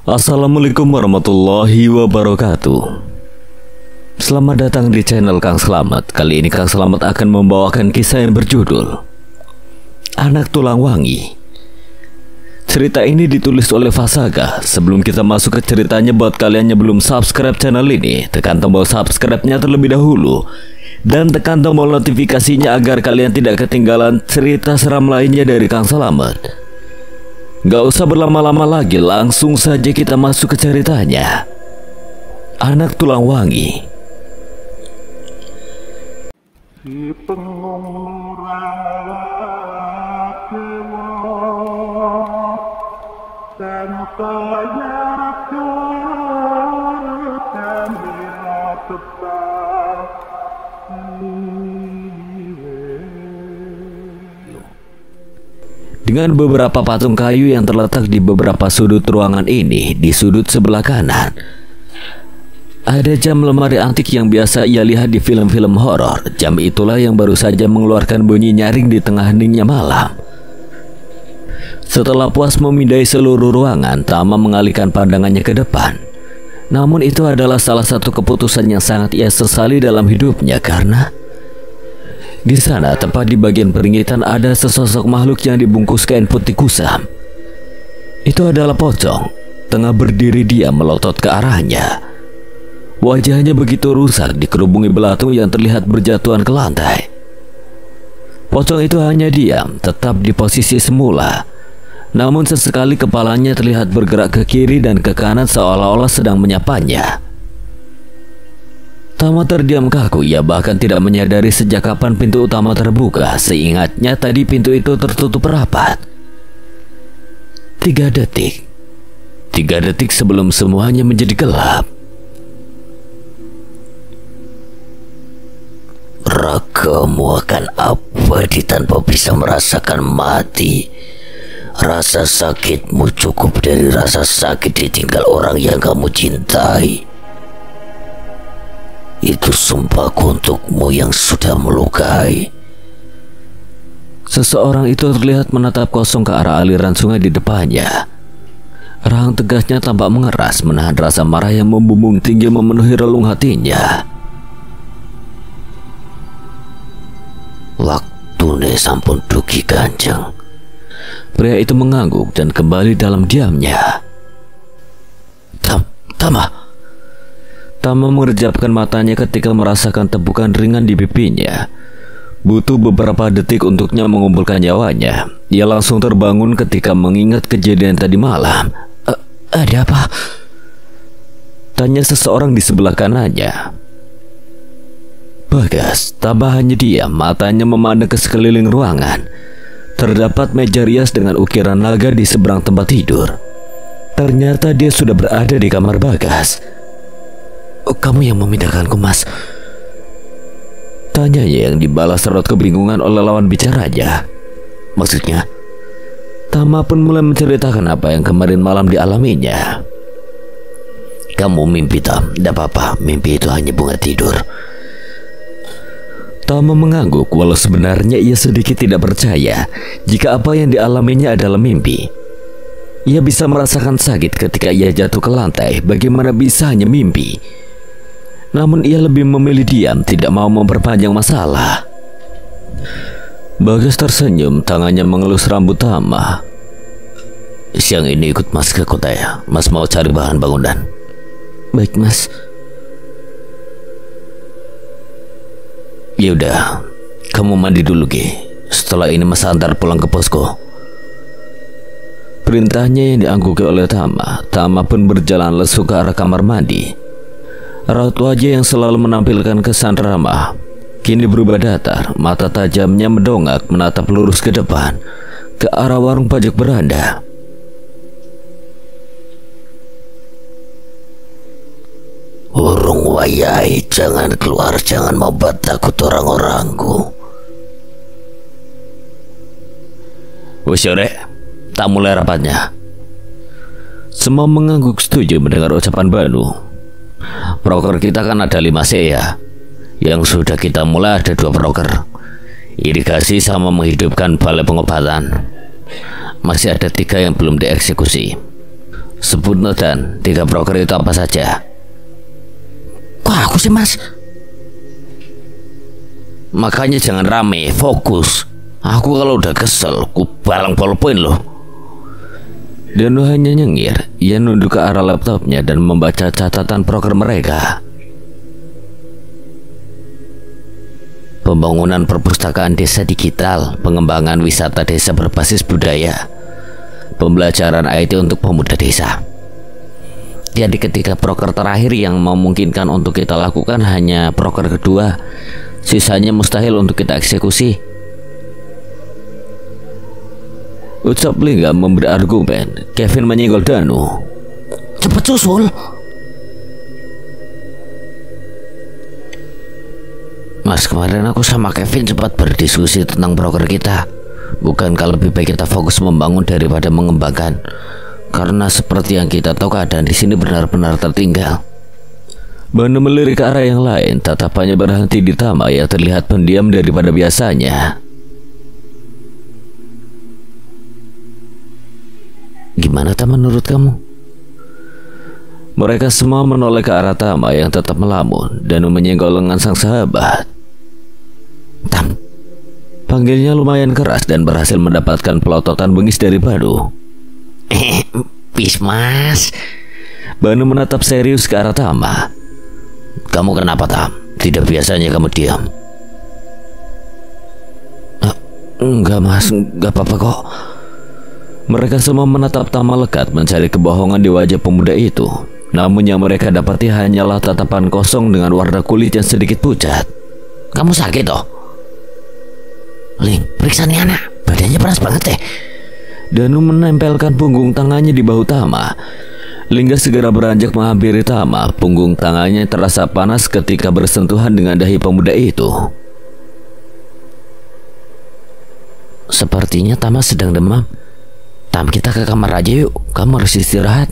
Assalamualaikum warahmatullahi wabarakatuh. Selamat datang di channel Kang Slamet. Kali ini Kang Slamet akan membawakan kisah yang berjudul Anak Tulang Wangi. Cerita ini ditulis oleh Fasaga. Sebelum kita masuk ke ceritanya, buat kalian yang belum subscribe channel ini, tekan tombol subscribe-nya terlebih dahulu dan tekan tombol notifikasinya agar kalian tidak ketinggalan cerita seram lainnya dari Kang Slamet. Gak usah berlama-lama lagi, langsung saja kita masuk ke ceritanya. Anak Tulang Wangi. Si pengung dan dengan beberapa patung kayu yang terletak di beberapa sudut ruangan ini, di sudut sebelah kanan ada jam lemari antik yang biasa ia lihat di film-film horor. Jam itulah yang baru saja mengeluarkan bunyi nyaring di tengah heningnya malam. Setelah puas memindai seluruh ruangan, Tama mengalihkan pandangannya ke depan. Namun itu adalah salah satu keputusan yang sangat ia sesali dalam hidupnya, karena di sana, tepat di bagian peringgitan, ada sesosok makhluk yang dibungkus kain putih kusam. Itu adalah pocong, tengah berdiri diam melotot ke arahnya. Wajahnya begitu rusak, dikerubungi belatung yang terlihat berjatuhan ke lantai. Pocong itu hanya diam, tetap di posisi semula. Namun sesekali kepalanya terlihat bergerak ke kiri dan ke kanan seolah-olah sedang menyapanya. Tama terdiam kaku. Ia bahkan tidak menyadari sejak kapan pintu utama terbuka. Seingatnya tadi pintu itu tertutup rapat. 3 detik. 3 detik sebelum semuanya menjadi gelap. Ragamu akan abadi tanpa bisa merasakan mati. Rasa sakitmu cukup dari rasa sakit ditinggal orang yang kamu cintai. Itu sumpahku untukmu yang sudah melukai. Seseorang itu terlihat menatap kosong ke arah aliran sungai di depannya. Rahang tegasnya tampak mengeras, menahan rasa marah yang membumbung tinggi memenuhi relung hatinya. Waktune sampun dugi Kanjeng. Pria itu mengangguk dan kembali dalam diamnya. Tama mengerjapkan matanya ketika merasakan tepukan ringan di pipinya. Butuh beberapa detik untuknya mengumpulkan nyawanya. Ia langsung terbangun ketika mengingat kejadian tadi malam. Ada apa? Tanya seseorang di sebelah kanannya. Bagas tambah hanya diam, matanya memandang ke sekeliling ruangan. Terdapat meja rias dengan ukiran naga di seberang tempat tidur. Ternyata dia sudah berada di kamar Bagas. Kamu yang memindahkanku, Mas? Tanyanya yang dibalas serot kebingungan oleh lawan bicaranya. Maksudnya? Tama pun mulai menceritakan apa yang kemarin malam dialaminya. Kamu mimpi, Tam? Tidak apa-apa, mimpi itu hanya bunga tidur. Tama mengangguk, walau sebenarnya ia sedikit tidak percaya jika apa yang dialaminya adalah mimpi. Ia bisa merasakan sakit ketika ia jatuh ke lantai. Bagaimana bisa hanya mimpi? Namun ia lebih memilih diam, tidak mau memperpanjang masalah. Bagas tersenyum, tangannya mengelus rambut Tama. Siang ini ikut Mas ke kota ya. Mas mau cari bahan bangunan. Baik, Mas. Ya udah, kamu mandi dulu, Ki. Setelah ini Mas antar pulang ke posko. Perintahnya yang diangguki oleh Tama. Tama pun berjalan lesu ke arah kamar mandi. Raut wajah yang selalu menampilkan kesan ramah kini berubah datar. Mata tajamnya mendongak menatap lurus ke depan, ke arah warung pajak beranda. Urung wayai, jangan keluar, jangan membuat takut orang-orangku. Sore, tak mulai rapatnya. Semua mengangguk setuju mendengar ucapan Banu. Proker kita kan ada 5 C ya. Yang sudah kita mulai ada 2 proker. irigasi sama menghidupkan balai pengobatan. Masih ada 3 yang belum dieksekusi. Sebut Dan, 3 broker itu apa saja? Kok aku sih mas? Makanya jangan rame, fokus. Aku kalau udah kesel, ku balang ballpoint loh. Danu hanya nyengir. Ia nunduk ke arah laptopnya dan membaca catatan broker mereka. Pembangunan perpustakaan desa digital, pengembangan wisata desa berbasis budaya, pembelajaran IT untuk pemuda desa. Jadi ketika broker terakhir yang memungkinkan untuk kita lakukan hanya broker kedua, sisanya mustahil untuk kita eksekusi. Ucap Lingga memberi argumen. Kevin menyenggol Danu. Cepet susul. Mas, kemarin aku sama Kevin sempat berdiskusi tentang broker kita. Bukankah lebih baik kita fokus membangun daripada mengembangkan? Karena seperti yang kita tahu, keadaan di sini benar-benar tertinggal. Banu melirik ke arah yang lain. Tatapannya berhenti di Tama yang terlihat pendiam daripada biasanya. Gimana Tama menurut kamu? Mereka semua menoleh ke arah Tama yang tetap melamun. Danu menyenggol lengan sang sahabat. Tam, panggilnya lumayan keras dan berhasil mendapatkan pelototan bengis dari Banu. Bis mas. Banu menatap serius ke arah Tama. Kamu kenapa Tam? Tidak biasanya kamu diam. Enggak mas, enggak apa-apa kok. Mereka semua menatap Tama lekat mencari kebohongan di wajah pemuda itu. Namun yang mereka dapati hanyalah tatapan kosong dengan warna kulit yang sedikit pucat. Kamu sakit toh? Ling, periksa nih anak. Badannya panas banget deh. Danu menempelkan punggung tangannya di bahu Tama. Lingga segera beranjak menghampiri Tama. Punggung tangannya terasa panas ketika bersentuhan dengan dahi pemuda itu. Sepertinya Tama sedang demam. Tam, kita ke kamar aja yuk. Kamu harus istirahat.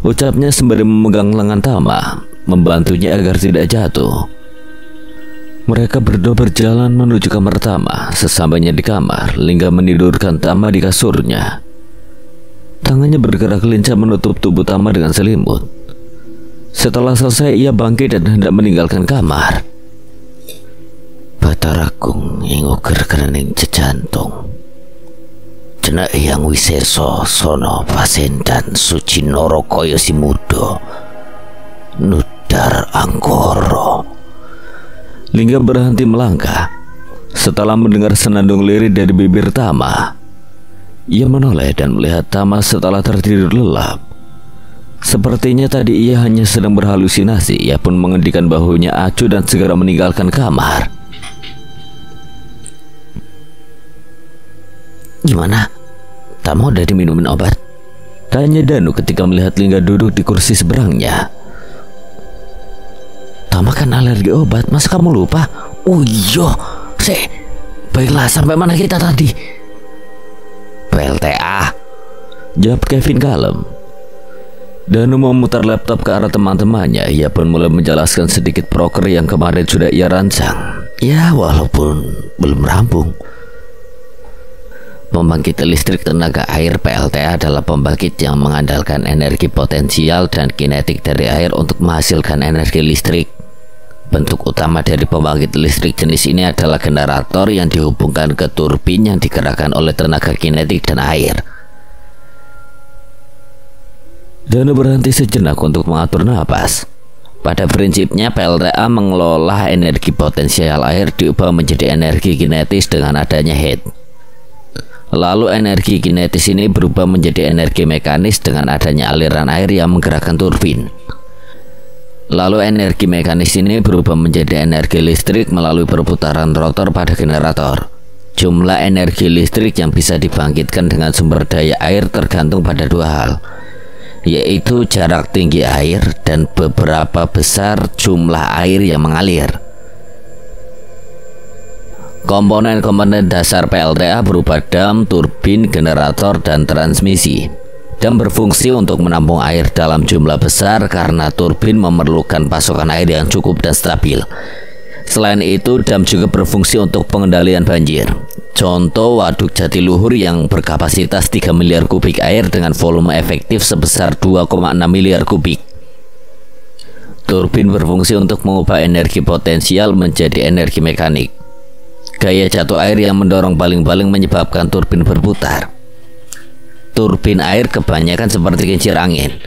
Ucapnya sembari memegang lengan Tama, membantunya agar tidak jatuh. Mereka berdua berjalan menuju kamar Tama. Sesampainya di kamar, Lingga menidurkan Tama di kasurnya. Tangannya bergerak lincah menutup tubuh Tama dengan selimut. Setelah selesai, ia bangkit dan hendak meninggalkan kamar. Bataragung inguker kerening jejantung. Jenak yang wiseso sono pasendan suci noro koyo simudo. Nudar anggoro. Lingga berhenti melangkah. Setelah mendengar senandung lirik dari bibir Tama, ia menoleh dan melihat Tama setelah tertidur lelap. Sepertinya tadi ia hanya sedang berhalusinasi. Ia pun mengendikan bahunya acuh dan segera meninggalkan kamar. Gimana? Tama udah diminumin obat? Tanya Danu ketika melihat Lingga duduk di kursi seberangnya. Tama kan alergi obat, masa kamu lupa? Oh iya, baiklah, sampai mana kita tadi? PLTA, jawab Kevin kalem. Danu memutar laptop ke arah teman-temannya. Ia pun mulai menjelaskan sedikit proker yang kemarin sudah ia rancang. Ya, walaupun belum rampung. Pembangkit listrik tenaga air PLTA adalah pembangkit yang mengandalkan energi potensial dan kinetik dari air untuk menghasilkan energi listrik. Bentuk utama dari pembangkit listrik jenis ini adalah generator yang dihubungkan ke turbin yang digerakkan oleh tenaga kinetik dan air. Danu berhenti sejenak untuk mengatur napas. Pada prinsipnya PLTA mengelola energi potensial air diubah menjadi energi kinetis dengan adanya heat. Lalu energi kinetis ini berubah menjadi energi mekanis dengan adanya aliran air yang menggerakkan turbin. Lalu energi mekanis ini berubah menjadi energi listrik melalui perputaran rotor pada generator. Jumlah energi listrik yang bisa dibangkitkan dengan sumber daya air tergantung pada dua hal, yaitu jarak tinggi air dan beberapa besar jumlah air yang mengalir. Komponen-komponen dasar PLTA berupa dam, turbin, generator, dan transmisi. Dam berfungsi untuk menampung air dalam jumlah besar karena turbin memerlukan pasokan air yang cukup dan stabil. Selain itu, dam juga berfungsi untuk pengendalian banjir. Contoh waduk Jatiluhur yang berkapasitas 3 miliar kubik air dengan volume efektif sebesar 2,6 miliar kubik. Turbin berfungsi untuk mengubah energi potensial menjadi energi mekanik. Gaya jatuh air yang mendorong baling-baling menyebabkan turbin berputar. Turbin air kebanyakan seperti kincir angin.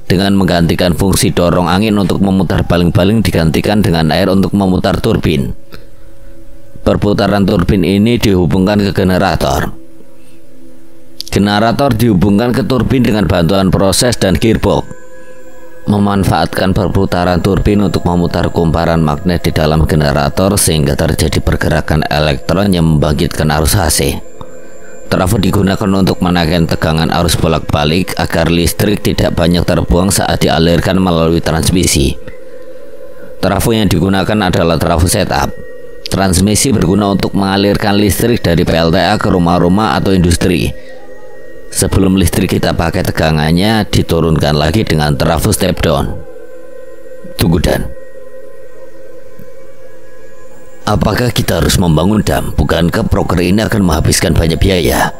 Dengan menggantikan fungsi dorong angin untuk memutar baling-baling digantikan dengan air untuk memutar turbin. Perputaran turbin ini dihubungkan ke generator. Generator dihubungkan ke turbin dengan bantuan proses dan gearbox. Memanfaatkan perputaran turbin untuk memutar kumparan magnet di dalam generator sehingga terjadi pergerakan elektron yang membangkitkan arus AC. Trafo digunakan untuk menaikkan tegangan arus bolak-balik agar listrik tidak banyak terbuang saat dialirkan melalui transmisi. Trafo yang digunakan adalah trafo setup. Transmisi berguna untuk mengalirkan listrik dari PLTA ke rumah-rumah atau industri. Sebelum listrik kita pakai tegangannya diturunkan lagi dengan trafo step down. Tunggu Dan. Apakah kita harus membangun dam? Bukankah proker ini akan menghabiskan banyak biaya?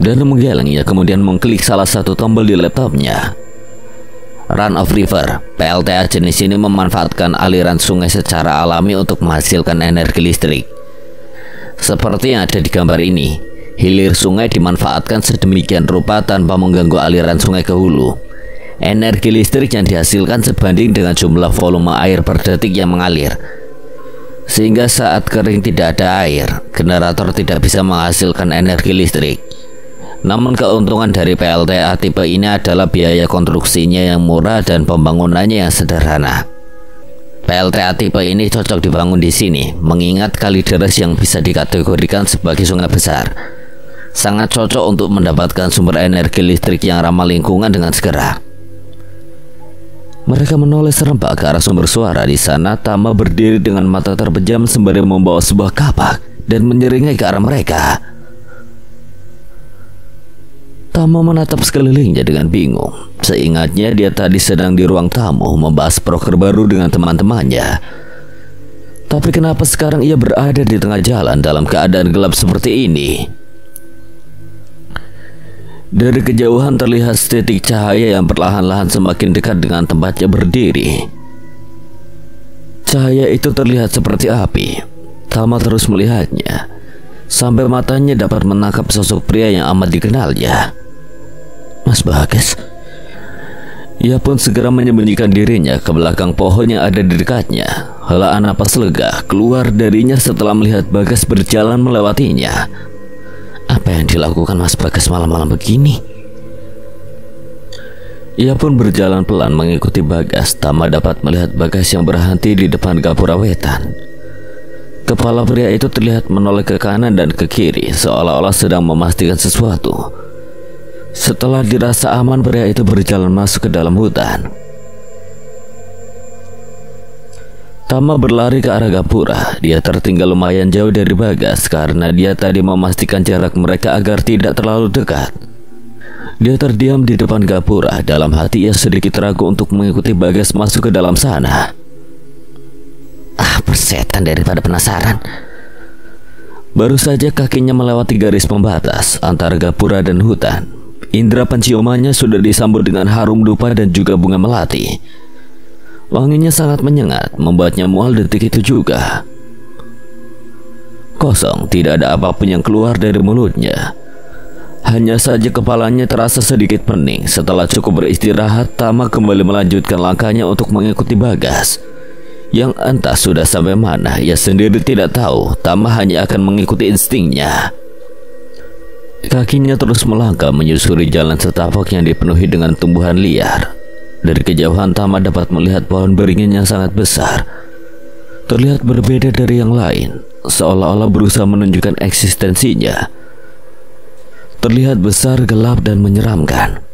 Dan menggelengnya kemudian mengklik salah satu tombol di laptopnya. Run of river, PLTA jenis ini memanfaatkan aliran sungai secara alami untuk menghasilkan energi listrik. Seperti yang ada di gambar ini, hilir sungai dimanfaatkan sedemikian rupa tanpa mengganggu aliran sungai ke hulu. Energi listrik yang dihasilkan sebanding dengan jumlah volume air per detik yang mengalir. Sehingga saat kering tidak ada air, generator tidak bisa menghasilkan energi listrik. Namun keuntungan dari PLTA tipe ini adalah biaya konstruksinya yang murah dan pembangunannya yang sederhana. PLTA tipe ini cocok dibangun di sini, mengingat kali deras yang bisa dikategorikan sebagai sungai besar. Sangat cocok untuk mendapatkan sumber energi listrik yang ramah lingkungan dengan segera. Mereka menoleh serempak ke arah sumber suara. Di sana Tama berdiri dengan mata terpejam sembari membawa sebuah kapak dan menyeringai ke arah mereka. Tama menatap sekelilingnya dengan bingung. Seingatnya dia tadi sedang di ruang tamu membahas proker baru dengan teman-temannya. Tapi kenapa sekarang ia berada di tengah jalan dalam keadaan gelap seperti ini? Dari kejauhan terlihat setitik cahaya yang perlahan-lahan semakin dekat dengan tempatnya berdiri. Cahaya itu terlihat seperti api. Tama terus melihatnya sampai matanya dapat menangkap sosok pria yang amat dikenalnya. Mas Bagas. Ia pun segera menyembunyikan dirinya ke belakang pohon yang ada di dekatnya. Helaan napas lega keluar darinya setelah melihat Bagas berjalan melewatinya. Apa yang dilakukan Mas Bagas malam-malam begini? Ia pun berjalan pelan mengikuti Bagas. Tama dapat melihat Bagas yang berhenti di depan gapura wetan. Kepala pria itu terlihat menoleh ke kanan dan ke kiri, seolah-olah sedang memastikan sesuatu. Setelah dirasa aman, pria itu berjalan masuk ke dalam hutan. Tama berlari ke arah gapura. Dia tertinggal lumayan jauh dari Bagas karena dia tadi memastikan jarak mereka agar tidak terlalu dekat. Dia terdiam di depan gapura. Dalam hati ia sedikit ragu untuk mengikuti Bagas masuk ke dalam sana. Persetan daripada penasaran. Baru saja kakinya melewati garis pembatas antara gapura dan hutan. Indra penciumannya sudah disambut dengan harum dupa dan juga bunga melati. Wanginya sangat menyengat, membuatnya mual detik itu juga. Kosong, tidak ada apapun yang keluar dari mulutnya. Hanya saja kepalanya terasa sedikit pening. Setelah cukup beristirahat, Tama kembali melanjutkan langkahnya untuk mengikuti Bagas. Yang entah sudah sampai mana, ia sendiri tidak tahu. Tama hanya akan mengikuti instingnya. Kakinya terus melangkah menyusuri jalan setapak yang dipenuhi dengan tumbuhan liar. Dari kejauhan Tama dapat melihat pohon beringin yang sangat besar. Terlihat berbeda dari yang lain, seolah-olah berusaha menunjukkan eksistensinya. Terlihat besar, gelap, dan menyeramkan.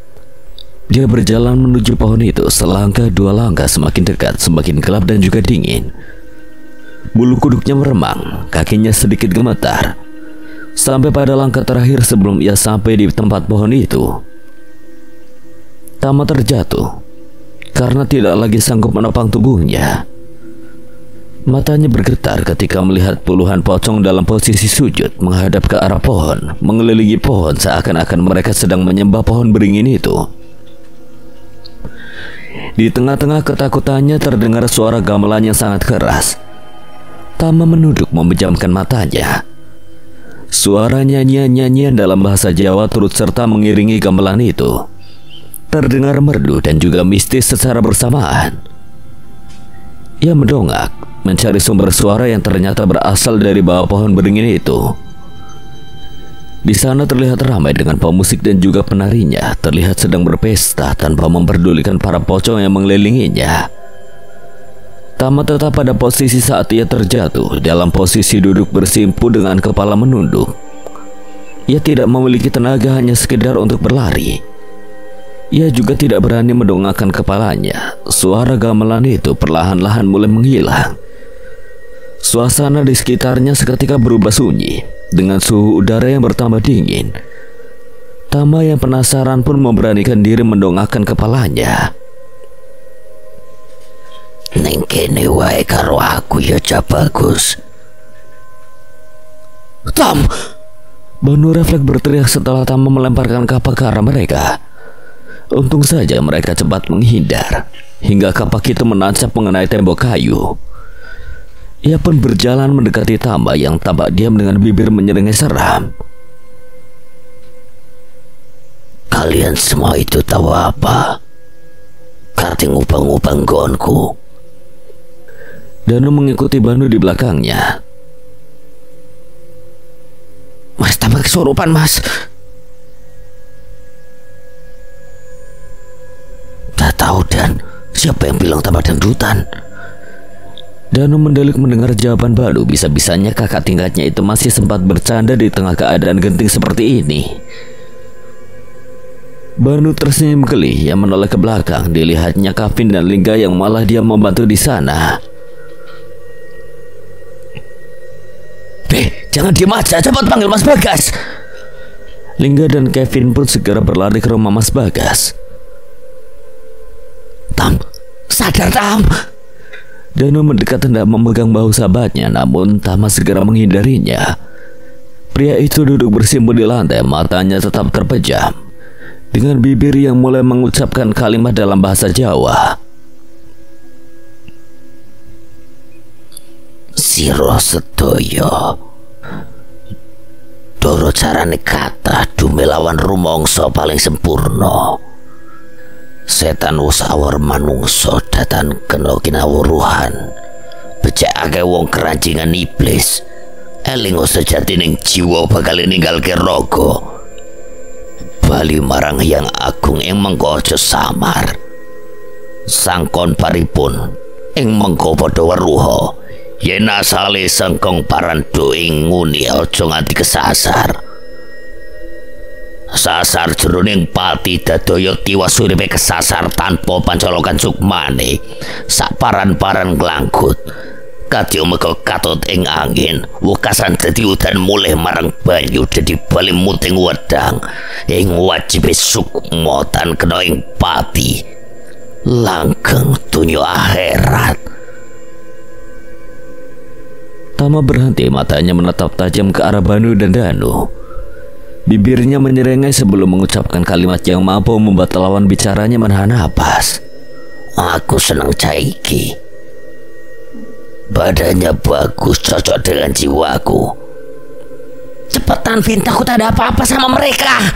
Dia berjalan menuju pohon itu. Selangkah dua langkah semakin dekat, semakin gelap dan juga dingin. Bulu kuduknya meremang, kakinya sedikit gemetar. Sampai pada langkah terakhir sebelum ia sampai di tempat pohon itu, Tama terjatuh karena tidak lagi sanggup menopang tubuhnya. Matanya bergetar ketika melihat puluhan pocong dalam posisi sujud menghadap ke arah pohon, mengelilingi pohon seakan-akan mereka sedang menyembah pohon beringin itu. Di tengah-tengah ketakutannya terdengar suara gamelan yang sangat keras. Tama menunduk memejamkan matanya. Suara nyanyian-nyanyian dalam bahasa Jawa turut serta mengiringi gamelan itu. Terdengar merdu dan juga mistis secara bersamaan. Ia mendongak, mencari sumber suara yang ternyata berasal dari bawah pohon beringin itu. Di sana terlihat ramai dengan pemusik dan juga penarinya, terlihat sedang berpesta tanpa memperdulikan para pocong yang mengelilinginya. Tama tetap pada posisi saat ia terjatuh, dalam posisi duduk bersimpu dengan kepala menunduk. Ia tidak memiliki tenaga hanya sekedar untuk berlari. Ia juga tidak berani mendongakkan kepalanya. Suara gamelan itu perlahan-lahan mulai menghilang. Suasana di sekitarnya seketika berubah sunyi, dengan suhu udara yang bertambah dingin. Tama yang penasaran pun memberanikan diri mendongakkan kepalanya. Ning kene wae karo aku ya Cak Bagus. Tam! Banu refleks berteriak setelah Tama melemparkan kapak ke arah mereka. Untung saja mereka cepat menghindar, hingga kapak itu menancap mengenai tembok kayu. Ia pun berjalan mendekati Tama yang tampak diam dengan bibir menyeringai seram. Kalian semua itu tahu apa? Karting ubang-ubang gonku. Danu mengikuti Banu di belakangnya. Mas tambah kesurupan, Mas. Tak tahu Dan, siapa yang bilang tambah dangdutan? Danu mendelik mendengar jawaban Banu. Bisa-bisanya kakak tingkatnya itu masih sempat bercanda di tengah keadaan genting seperti ini. Banu tersenyum geli yang menoleh ke belakang. Dilihatnya Kevin dan Lingga yang malah dia membantu di sana. Jangan diam aja, cepat panggil Mas Bagas. Lingga dan Kevin pun segera berlari ke rumah Mas Bagas. Tam, sadar Tam. Danu mendekat hendak memegang bahu sahabatnya, namun Tama segera menghindarinya. Pria itu duduk bersimpu di lantai, matanya tetap terpejam, dengan bibir yang mulai mengucapkan kalimat dalam bahasa Jawa. Siro sedoyo doro carane kata dumelawan rumangsa paling sempurna. Setan wis awor manungsa datan kena kinawuruhan. Becekake wong kerancingan iblis. Eling sejatining jiwa bakal ninggalke raga. Bali marang Hyang Agung ing mengko aja samar. Sangkon paripun ing mengko padha weruha. Yen asale sengkong parando ing nguni aja nganti kesasar. Sasar jroning pati dadaya tiwas uripe kesasar tanpa pancolokan sukmane. Saparan-paran nglanggut kadya mega katut ing angin, wekasan dadi udan mulih marang banyu dadi bali muting wedang. Ing wajibe sukma tan kena ing pati langgeng dunya akhirat. Tama berhenti, matanya menatap tajam ke arah Banu dan Danu. Bibirnya menyerengai sebelum mengucapkan kalimat yang mampu membuat lawan bicaranya menahan napas. Aku senang Caiki. Badannya bagus, cocok dengan jiwaku. Cepetan Vin, takut ada apa-apa sama mereka.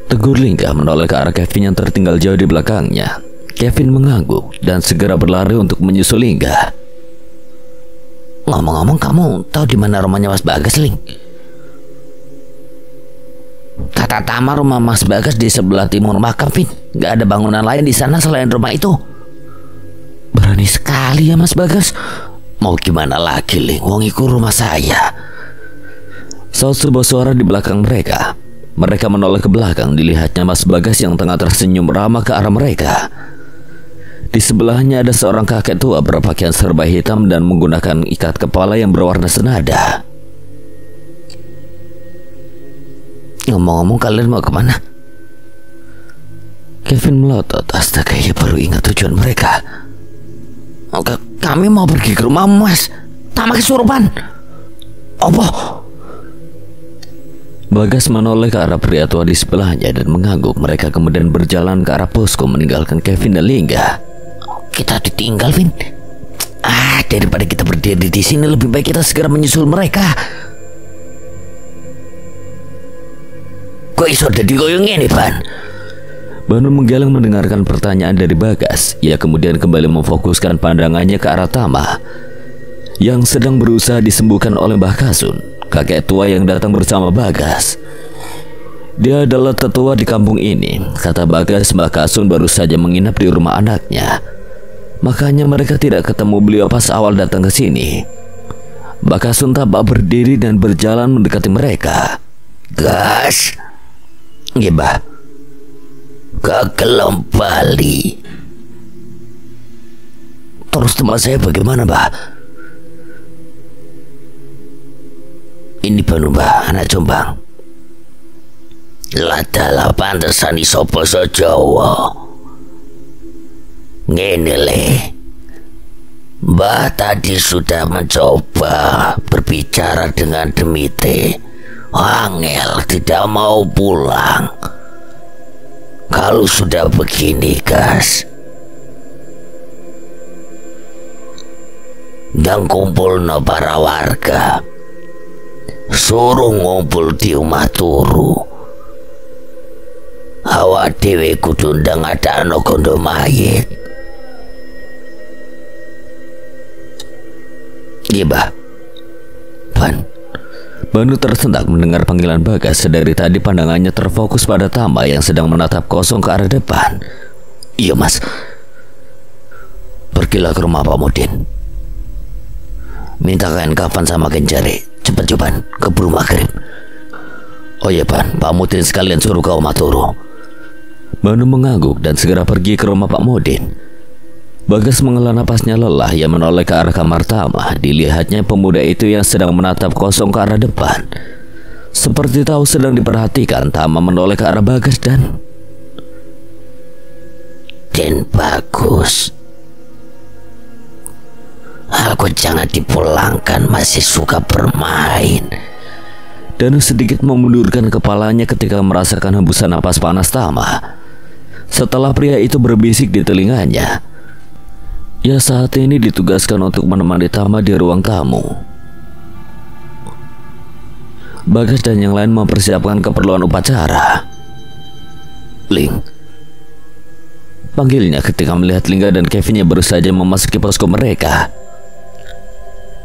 Tegur Lingga menoleh ke arah Kevin yang tertinggal jauh di belakangnya. Kevin mengangguk dan segera berlari untuk menyusul Lingga. Ngomong-ngomong, kamu tahu di mana rumahnya Mas Bagas, Ling? Kata Tama rumah Mas Bagas di sebelah timur makam, Vin. Gak ada bangunan lain di sana selain rumah itu. Berani sekali ya Mas Bagas. Mau gimana lagi, Ling? Wong iku rumah saya. Saut sebuah suara di belakang mereka. Mereka menoleh ke belakang. Dilihatnya Mas Bagas yang tengah tersenyum ramah ke arah mereka. Di sebelahnya ada seorang kakek tua berpakaian serba hitam dan menggunakan ikat kepala yang berwarna senada. Ngomong-ngomong, kalian mau kemana? Kevin melotot. Astaga, ya baru ingat tujuan mereka. Oke, Kami mau pergi ke rumah Mas Tama kesurupan. Apa? Bagas menoleh ke arah pria tua di sebelahnya dan mengangguk. Mereka kemudian berjalan ke arah posko meninggalkan Kevin dan Lingga. Kita ditinggal, Vin. Daripada kita berdiri di sini, lebih baik kita segera menyusul mereka. Kok iso dadi koyo ngene, Ban? Banu menggeleng mendengarkan pertanyaan dari Bagas. Ia kemudian kembali memfokuskan pandangannya ke arah Tama yang sedang berusaha disembuhkan oleh Mbah Kasun, kakek tua yang datang bersama Bagas. Dia adalah tetua di kampung ini. Kata Bagas, Mbah Kasun baru saja menginap di rumah anaknya. Makanya mereka tidak ketemu beliau pas awal datang ke sini. Mbah Kasun tampak berdiri dan berjalan mendekati mereka. Gas. Nggih, Mbah. Gagelom Bali. Terus teman saya bagaimana, Mbah? Ini Banu, Mbah, anak Jombang. Ladalah pantesan iso basa Jawa. Ngene le. Mbah tadi sudah mencoba berbicara dengan Demite. Angel tidak mau pulang. Kalau sudah begini, Gas, dan kumpul no para warga, suruh ngumpul di omah turu. Awak dhewe kudu ndang adakno kondo mayit. Iya, Mbah. Ban. Banu tersentak mendengar panggilan Bagas. Dari tadi pandangannya terfokus pada Tama yang sedang menatap kosong ke arah depan. Iya, Mas. Pergilah ke rumah Pak Mudin. Minta kain kafan sama genjari. Cepat Joban, keburu maghrib. Oh iya, Pan, Pak Mudin sekalian suruh ke omah turu. Banu mengangguk dan segera pergi ke rumah Pak Mudin. Bagas menghela napasnya lelah. Ia menoleh ke arah kamar Tama. Dilihatnya pemuda itu yang sedang menatap kosong ke arah depan. Seperti tahu sedang diperhatikan, Tama menoleh ke arah Bagas dan bagus. Aku jangan dipulangkan, masih suka bermain. Danu sedikit memundurkan kepalanya ketika merasakan hembusan napas panas Tama. Setelah pria itu berbisik di telinganya, ia saat ini ditugaskan untuk menemani Tama di ruang tamu. Bagas dan yang lain mempersiapkan keperluan upacara. Ling, panggilnya ketika melihat Lingga dan Kevin yang baru saja memasuki posko mereka.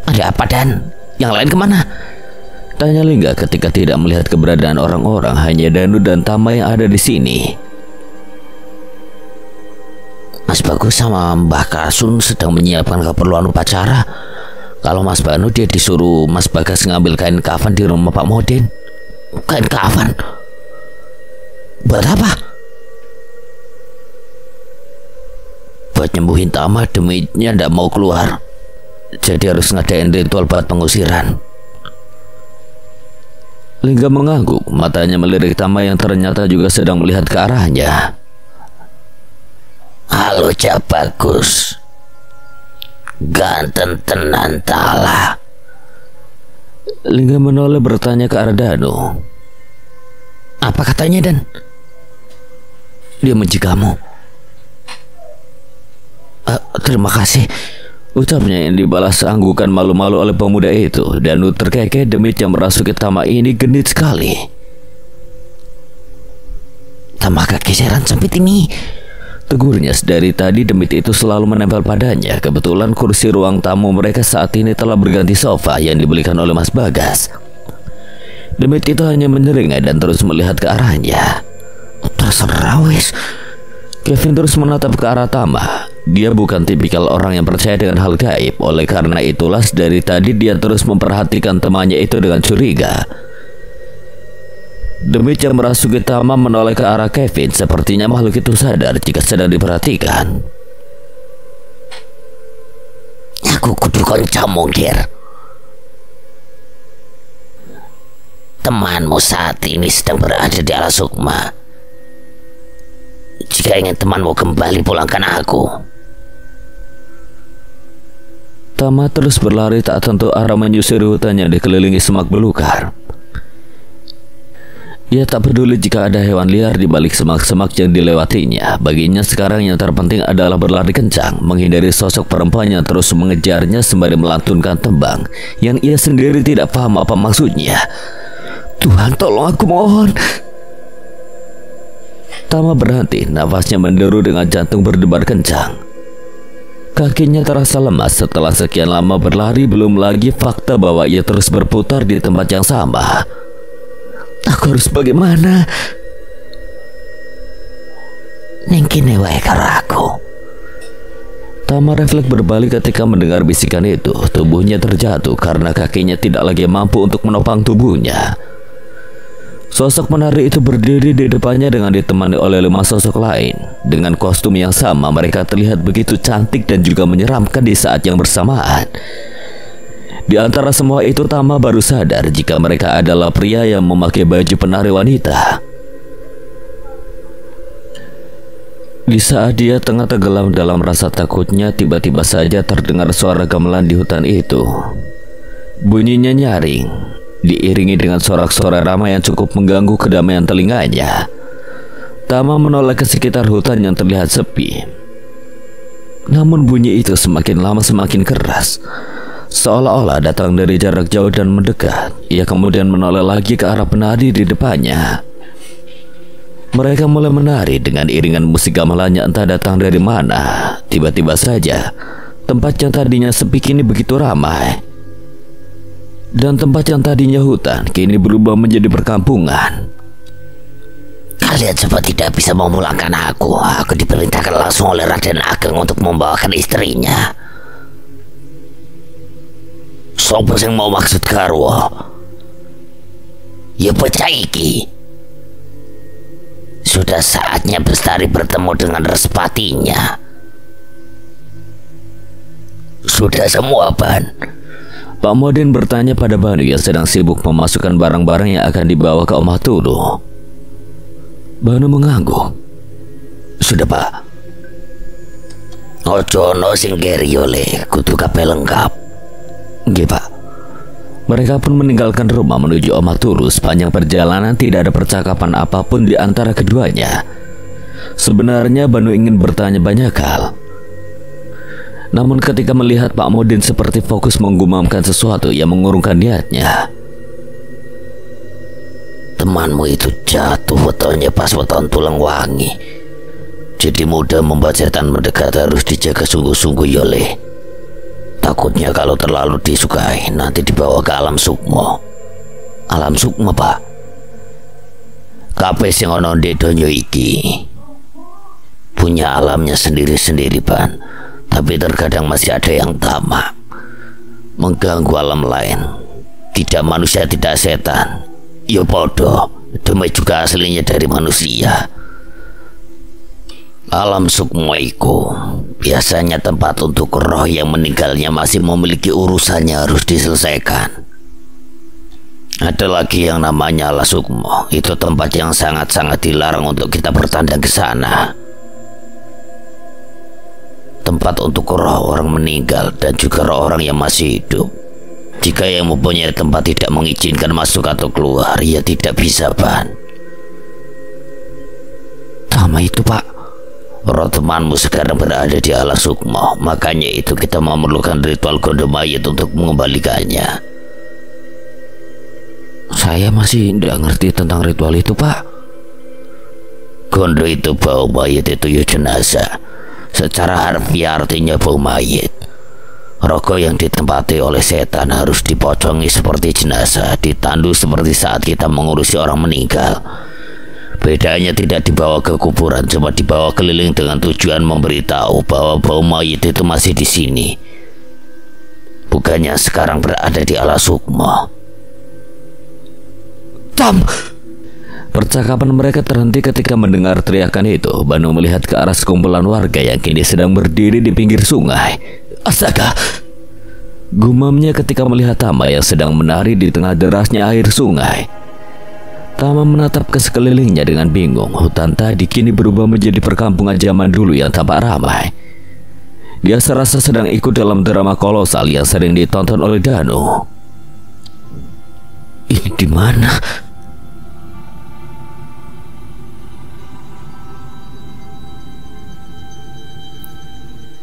Ada apa, Dan? Yang lain kemana? Tanya Lingga ketika tidak melihat keberadaan orang-orang. Hanya Danu dan Tama yang ada di sini. Mas Bagus sama Mbah Kasun sedang menyiapkan keperluan upacara. Kalau Mas Banu, dia disuruh Mas Bagas ngambil kain kafan di rumah Pak Modin. Kain kafan? Buat apa? Buat nyembuhin Tama. Deminya ndak mau keluar, jadi harus ngadain ritual buat pengusiran. Lingga mengangguk. Matanya melirik Tama yang ternyata juga sedang melihat ke arahnya. Halo, Cak Bagus. Ganteng tenan tala. Lingga menoleh bertanya ke arah Danu. Apa katanya, Dan? Dia benci kamu. Terima kasih, ucapnya yang dibalas anggukan malu-malu oleh pemuda itu. Danu terkekeh. Demit yang merasuki Tama ini genit sekali. Tama kegeseran sempit ini, tegurnya. Dari tadi Demit itu selalu menempel padanya. Kebetulan kursi ruang tamu mereka saat ini telah berganti sofa yang dibelikan oleh Mas Bagas. Demit itu hanya menyeringai dan terus melihat ke arahnya. Terserah wis. Kevin terus menatap ke arah Tama. Dia bukan tipikal orang yang percaya dengan hal gaib. Oleh karena itulah dari tadi dia terus memperhatikan temannya itu dengan curiga. Demit yang merasuki Tama menoleh ke arah Kevin. Sepertinya makhluk itu sadar jika sedang diperhatikan. Aku kudu koncomu, Gir. Temanmu saat ini sedang berada di alas sukma. Jika ingin temanmu kembali, pulangkan aku. Tama terus berlari tak tentu arah menyusuri hutan yang dikelilingi semak belukar. Ia tak peduli jika ada hewan liar di balik semak-semak yang dilewatinya. Baginya sekarang yang terpenting adalah berlari kencang, menghindari sosok perempuan yang terus mengejarnya sembari melantunkan tembang yang ia sendiri tidak paham apa maksudnya. Tuhan, tolong aku, mohon. Tama berhenti, nafasnya menderu dengan jantung berdebar kencang. Kakinya terasa lemas setelah sekian lama berlari, belum lagi fakta bahwa ia terus berputar di tempat yang sama. Aku harus bagaimana? Ningkine wae karo aku. Tama refleks berbalik ketika mendengar bisikan itu. Tubuhnya terjatuh karena kakinya tidak lagi mampu untuk menopang tubuhnya. Sosok penari itu berdiri di depannya dengan ditemani oleh 5 sosok lain. Dengan kostum yang sama, mereka terlihat begitu cantik dan juga menyeramkan di saat yang bersamaan. Di antara semua itu, Tama baru sadar jika mereka adalah pria yang memakai baju penari wanita. Di saat dia tengah tenggelam dalam rasa takutnya, tiba-tiba saja terdengar suara gamelan di hutan itu. Bunyinya nyaring, diiringi dengan sorak-sorai ramai yang cukup mengganggu kedamaian telinganya. Tama menoleh ke sekitar hutan yang terlihat sepi. Namun bunyi itu semakin lama semakin keras, seolah-olah datang dari jarak jauh dan mendekat. Ia kemudian menoleh lagi ke arah penari di depannya. Mereka mulai menari dengan iringan musik gamelannya entah datang dari mana. Tiba-tiba saja, tempat yang tadinya sepi kini begitu ramai. Dan tempat yang tadinya hutan kini berubah menjadi perkampungan. Kalian semua tidak bisa memulangkan aku. Aku diperintahkan langsung oleh Raden Ageng untuk membawakan istrinya. Sopo sing mau maksud garwa? Ya bocah iki. Sudah saatnya Bestari bertemu dengan Respatinya. Sudah semua, Ban? Pak Modin bertanya pada Banu yang sedang sibuk memasukkan barang-barang yang akan dibawa ke Omah Tulu. Banu mengangguk. Sudah, Pak. Ojo ono sing keri oleh, kudu kabeh lengkap. Nggih, Pak. Mereka pun meninggalkan rumah menuju Omah Tulu. Sepanjang perjalanan tidak ada percakapan apapun di antara keduanya. Sebenarnya Banu ingin bertanya banyak hal. Namun ketika melihat Pak Modin seperti fokus menggumamkan sesuatu, yang mengurungkan niatnya. Temanmu itu jatuh wetonnya pas weton tulang wangi. Jadi mudah membuat setan mendekat, harus dijaga sungguh-sungguh yoleh. Takutnya kalau terlalu disukai nanti dibawa ke alam sukmo. Alam sukmo, Pak? Kabeh sing ana ndek donya iki punya alamnya sendiri-sendiri, Pan. Tapi terkadang masih ada yang tamak, mengganggu alam lain. Tidak manusia, tidak setan. Yo podo, demi juga aslinya dari manusia. Alam sukmo iku biasanya tempat untuk roh yang meninggalnya masih memiliki urusannya harus diselesaikan. Ada lagi yang namanya alam sukmo. Itu tempat yang sangat-sangat dilarang untuk kita bertandang ke sana. Tempat untuk roh orang meninggal dan juga roh orang yang masih hidup. Jika yang mempunyai tempat tidak mengizinkan masuk atau keluar, ia tidak bisa, Ban. Tama itu, Pak. Roh temanmu sekarang berada di alam sukmo. Makanya itu kita memerlukan ritual gondo mayit untuk mengembalikannya. Saya masih tidak ngerti tentang ritual itu, Pak. Gondo itu bau mayit, itu ya jenazah. Secara harfiah artinya bau mayit. Rogo yang ditempati oleh setan harus dipocongi seperti jenazah, ditandu seperti saat kita mengurusi orang meninggal. Bedanya tidak dibawa ke kuburan, cuma dibawa keliling dengan tujuan memberitahu bahwa bau mayit itu masih di sini. Bukannya sekarang berada di alam sukmo. Tam! Percakapan mereka terhenti ketika mendengar teriakan itu. Banu melihat ke arah sekumpulan warga yang kini sedang berdiri di pinggir sungai. Astaga! Gumamnya ketika melihat Tama yang sedang menari di tengah derasnya air sungai. Tama menatap ke sekelilingnya dengan bingung. Hutan tadi kini berubah menjadi perkampungan zaman dulu yang tampak ramai. Dia serasa sedang ikut dalam drama kolosal yang sering ditonton oleh Danu. Ini di mana?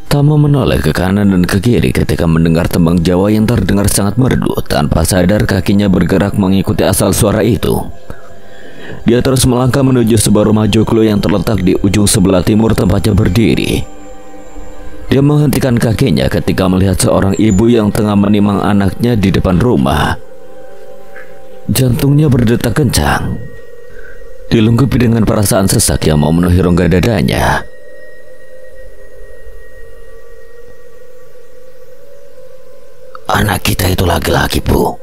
Tama menoleh ke kanan dan ke kiri ketika mendengar tembang Jawa yang terdengar sangat merdu. Tanpa sadar kakinya bergerak mengikuti asal suara itu. Dia terus melangkah menuju sebuah rumah joglo yang terletak di ujung sebelah timur tempatnya berdiri. Dia menghentikan kakinya ketika melihat seorang ibu yang tengah menimang anaknya di depan rumah. Jantungnya berdetak kencang, dilengkapi dengan perasaan sesak yang mau memenuhi rongga dadanya. Anak kita itu laki-laki, Bu.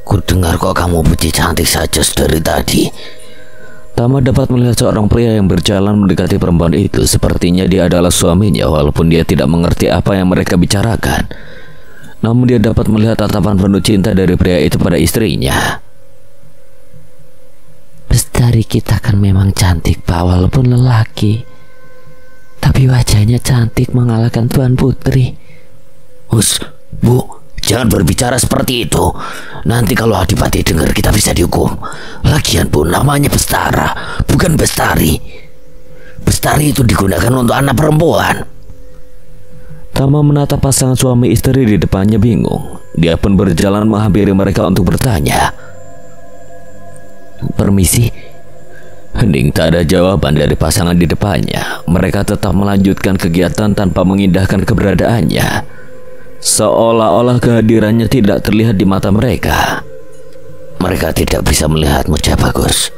Ku dengar kok kamu puji cantik saja dari tadi. Tama dapat melihat seorang pria yang berjalan mendekati perempuan itu. Sepertinya dia adalah suaminya, walaupun dia tidak mengerti apa yang mereka bicarakan. Namun dia dapat melihat tatapan penuh cinta dari pria itu pada istrinya. Bestari kita kan memang cantik, Pak, walaupun lelaki. Tapi wajahnya cantik mengalahkan Tuan Putri. Bu, jangan berbicara seperti itu. Nanti kalau Adipati dengar kita bisa dihukum. Lagian, Bu, namanya Bestara, bukan Bestari. Bestari itu digunakan untuk anak perempuan. Tama menatap pasangan suami istri di depannya bingung. Dia pun berjalan menghampiri mereka untuk bertanya. Permisi. Hening tak ada jawaban dari pasangan di depannya. Mereka tetap melanjutkan kegiatan tanpa mengindahkan keberadaannya, seolah-olah kehadirannya tidak terlihat di mata mereka. Mereka tidak bisa melihatmu, Cah Bagus.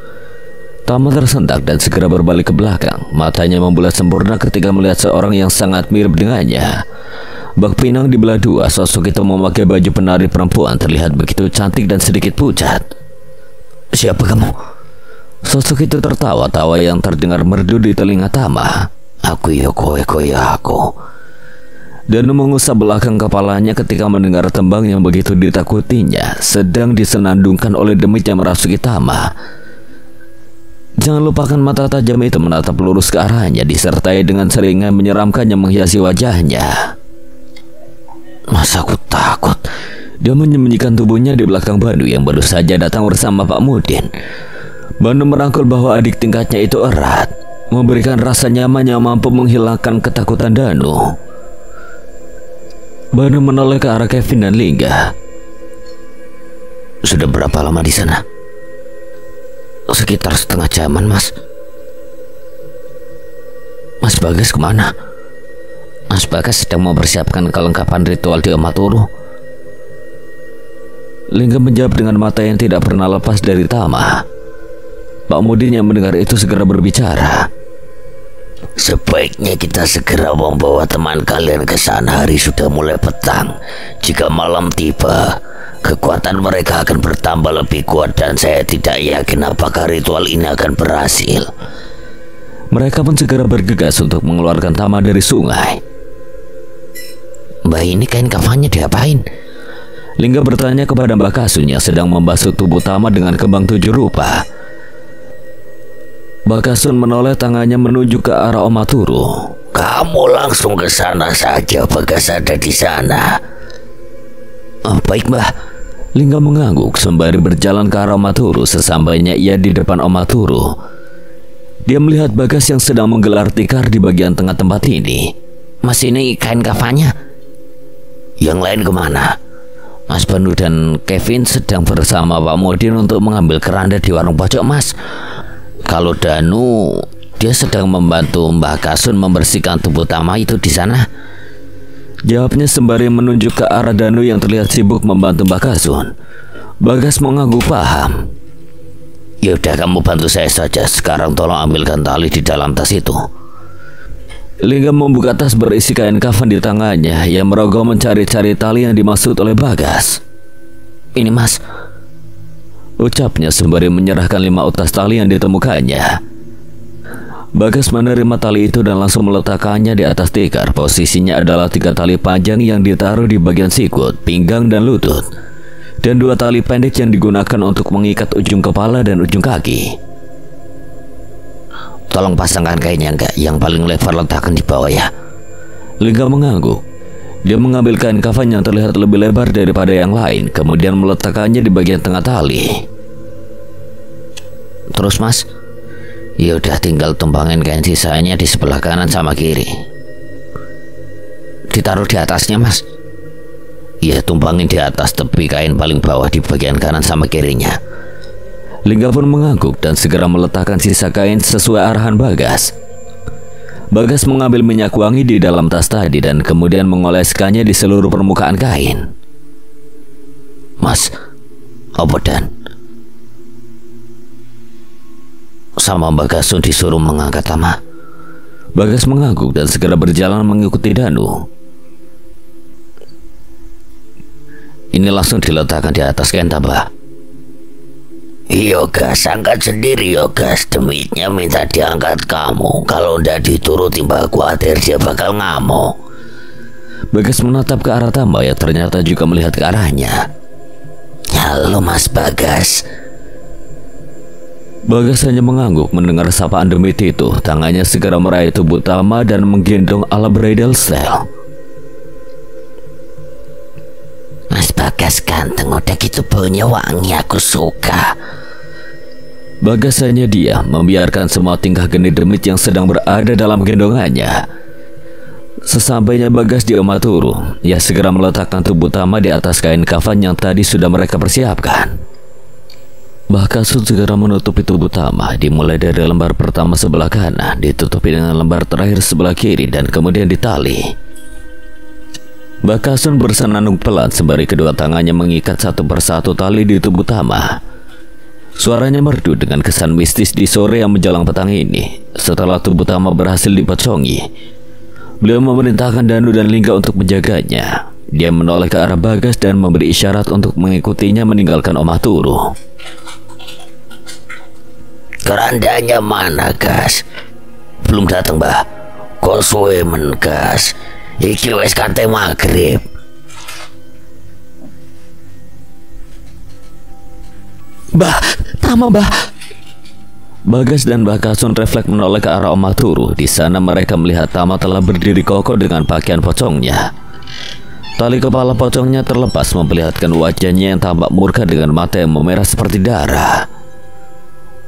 Tama tersentak dan segera berbalik ke belakang. Matanya membulat sempurna ketika melihat seorang yang sangat mirip dengannya. Bak pinang dibelah dua. Sosok itu memakai baju penari perempuan, terlihat begitu cantik dan sedikit pucat. Siapa kamu? Sosok itu tertawa, tawa yang terdengar merdu di telinga Tama. Aku Yoko aku. Dan mengusap belakang kepalanya ketika mendengar tembang yang begitu ditakutinya sedang disenandungkan oleh demit yang merasuki Tama. Jangan lupakan mata tajam itu menatap lurus ke arahnya, disertai dengan seringai menyeramkan yang menghiasi wajahnya. Masa aku takut? Dia menyembunyikan tubuhnya di belakang Banu yang baru saja datang bersama Pak Mudin. Banu merangkul bahwa adik tingkatnya itu erat, memberikan rasa nyaman yang mampu menghilangkan ketakutan Danu. Banu menoleh ke arah Kevin dan Lingga. Sudah berapa lama di sana? Sekitar setengah jaman, Mas. Mas Bagas kemana? Mas Bagas sedang mempersiapkan kelengkapan ritual di Omaturu. Lingga menjawab dengan mata yang tidak pernah lepas dari Tama. Pak Mudin yang mendengar itu segera berbicara. Sebaiknya kita segera membawa teman kalian ke sana. Hari sudah mulai petang. Jika malam tiba, kekuatan mereka akan bertambah lebih kuat dan saya tidak yakin apakah ritual ini akan berhasil. Mereka pun segera bergegas untuk mengeluarkan Tama dari sungai. Mbak, ini kain kafannya diapain? Lingga bertanya kepada Mbak Kasun yang sedang membasuh tubuh Tama dengan kembang 7 rupa. Mbak Kasun menoleh tangannya menuju ke arah Omaturu. Kamu langsung ke sana saja, Bagas ada di sana. Oh, baik, Mbah. Lingga mengangguk sembari berjalan ke arah Omaturu. Sesampainya ia di depan Omaturu, dia melihat Bagas yang sedang menggelar tikar di bagian tengah tempat ini. Mas, ini kain kafannya. Yang lain kemana? Mas Banu dan Kevin sedang bersama Pak Mudin untuk mengambil keranda di warung pojok, Mas. Kalau Danu, dia sedang membantu Mbak Kasun membersihkan tubuh Tama itu di sana. Jawabnya sembari menunjuk ke arah Danu yang terlihat sibuk membantu Mbak Kasun. Bagas mengangguk paham. Ya udah, kamu bantu saya saja. Sekarang tolong ambilkan tali di dalam tas itu. Lingga membuka tas berisi kain kafan di tangannya. Ia merogoh mencari-cari tali yang dimaksud oleh Bagas. Ini, Mas, ucapnya sembari menyerahkan 5 utas tali yang ditemukannya. Bagas menerima tali itu dan langsung meletakkannya di atas tikar. Posisinya adalah 3 tali panjang yang ditaruh di bagian sikut, pinggang, dan lutut, dan 2 tali pendek yang digunakan untuk mengikat ujung kepala dan ujung kaki. Tolong pasangkan kainnya, enggak? Yang paling lebar letakkan di bawah ya. Lingga mengangguk. Dia mengambil kain kafan yang terlihat lebih lebar daripada yang lain, kemudian meletakkannya di bagian tengah tali. Terus mas, ya udah tinggal tumpangin kain sisanya di sebelah kanan sama kiri. Ditaruh di atasnya mas. Ya tumpangin di atas tepi kain paling bawah di bagian kanan sama kirinya. Lingga pun mengangguk dan segera meletakkan sisa kain sesuai arahan Bagas. Bagas mengambil minyak wangi di dalam tas tadi dan kemudian mengoleskannya di seluruh permukaan kain. Mas, apa dan? Sama Bagasun disuruh mengangkat Tama. Bagas mengangguk dan segera berjalan mengikuti Danu. Ini langsung diletakkan di atas kain tabah. Iya gas, angkat sendiri ya gas. Demitnya minta diangkat kamu. Kalau ndak dituruti Mbak khawatir dia bakal ngamuk. Bagas menatap ke arah Tama yang ternyata juga melihat ke arahnya. Halo Mas Bagas. Bagas hanya mengangguk mendengar sapaan demit itu. Tangannya segera meraih tubuh Tama dan menggendong ala bridal style. Mas Bagas ganteng, udah gitu baunya wangi, aku suka. Bagas hanya diam, membiarkan semua tingkah geni demit yang sedang berada dalam gendongannya. Sesampainya Bagas di Omaturu, ia segera meletakkan tubuh Tama di atas kain kafan yang tadi sudah mereka persiapkan. Bakasun segera menutupi tubuh Tama, dimulai dari lembar pertama sebelah kanan, ditutupi dengan lembar terakhir sebelah kiri, dan kemudian ditali. Bakasun bersenandung pelan sembari kedua tangannya mengikat satu persatu tali di tubuh Tama. Suaranya merdu dengan kesan mistis di sore yang menjelang petang ini. Setelah tubuh Tama berhasil dipocongi, beliau memerintahkan Danu dan Lingga untuk menjaganya. Dia menoleh ke arah Bagas dan memberi isyarat untuk mengikutinya meninggalkan Omaturu. Kerandanya mana gas? Belum datang mbah. Kok suwe men gas? Iki wes kate maghrib. Bah, Tama bah. Bagas dan Bakasun refleks menoleh ke arah Omaturu. Di sana mereka melihat Tama telah berdiri kokoh dengan pakaian pocongnya. Tali kepala pocongnya terlepas memperlihatkan wajahnya yang tampak murka dengan mata yang memerah seperti darah.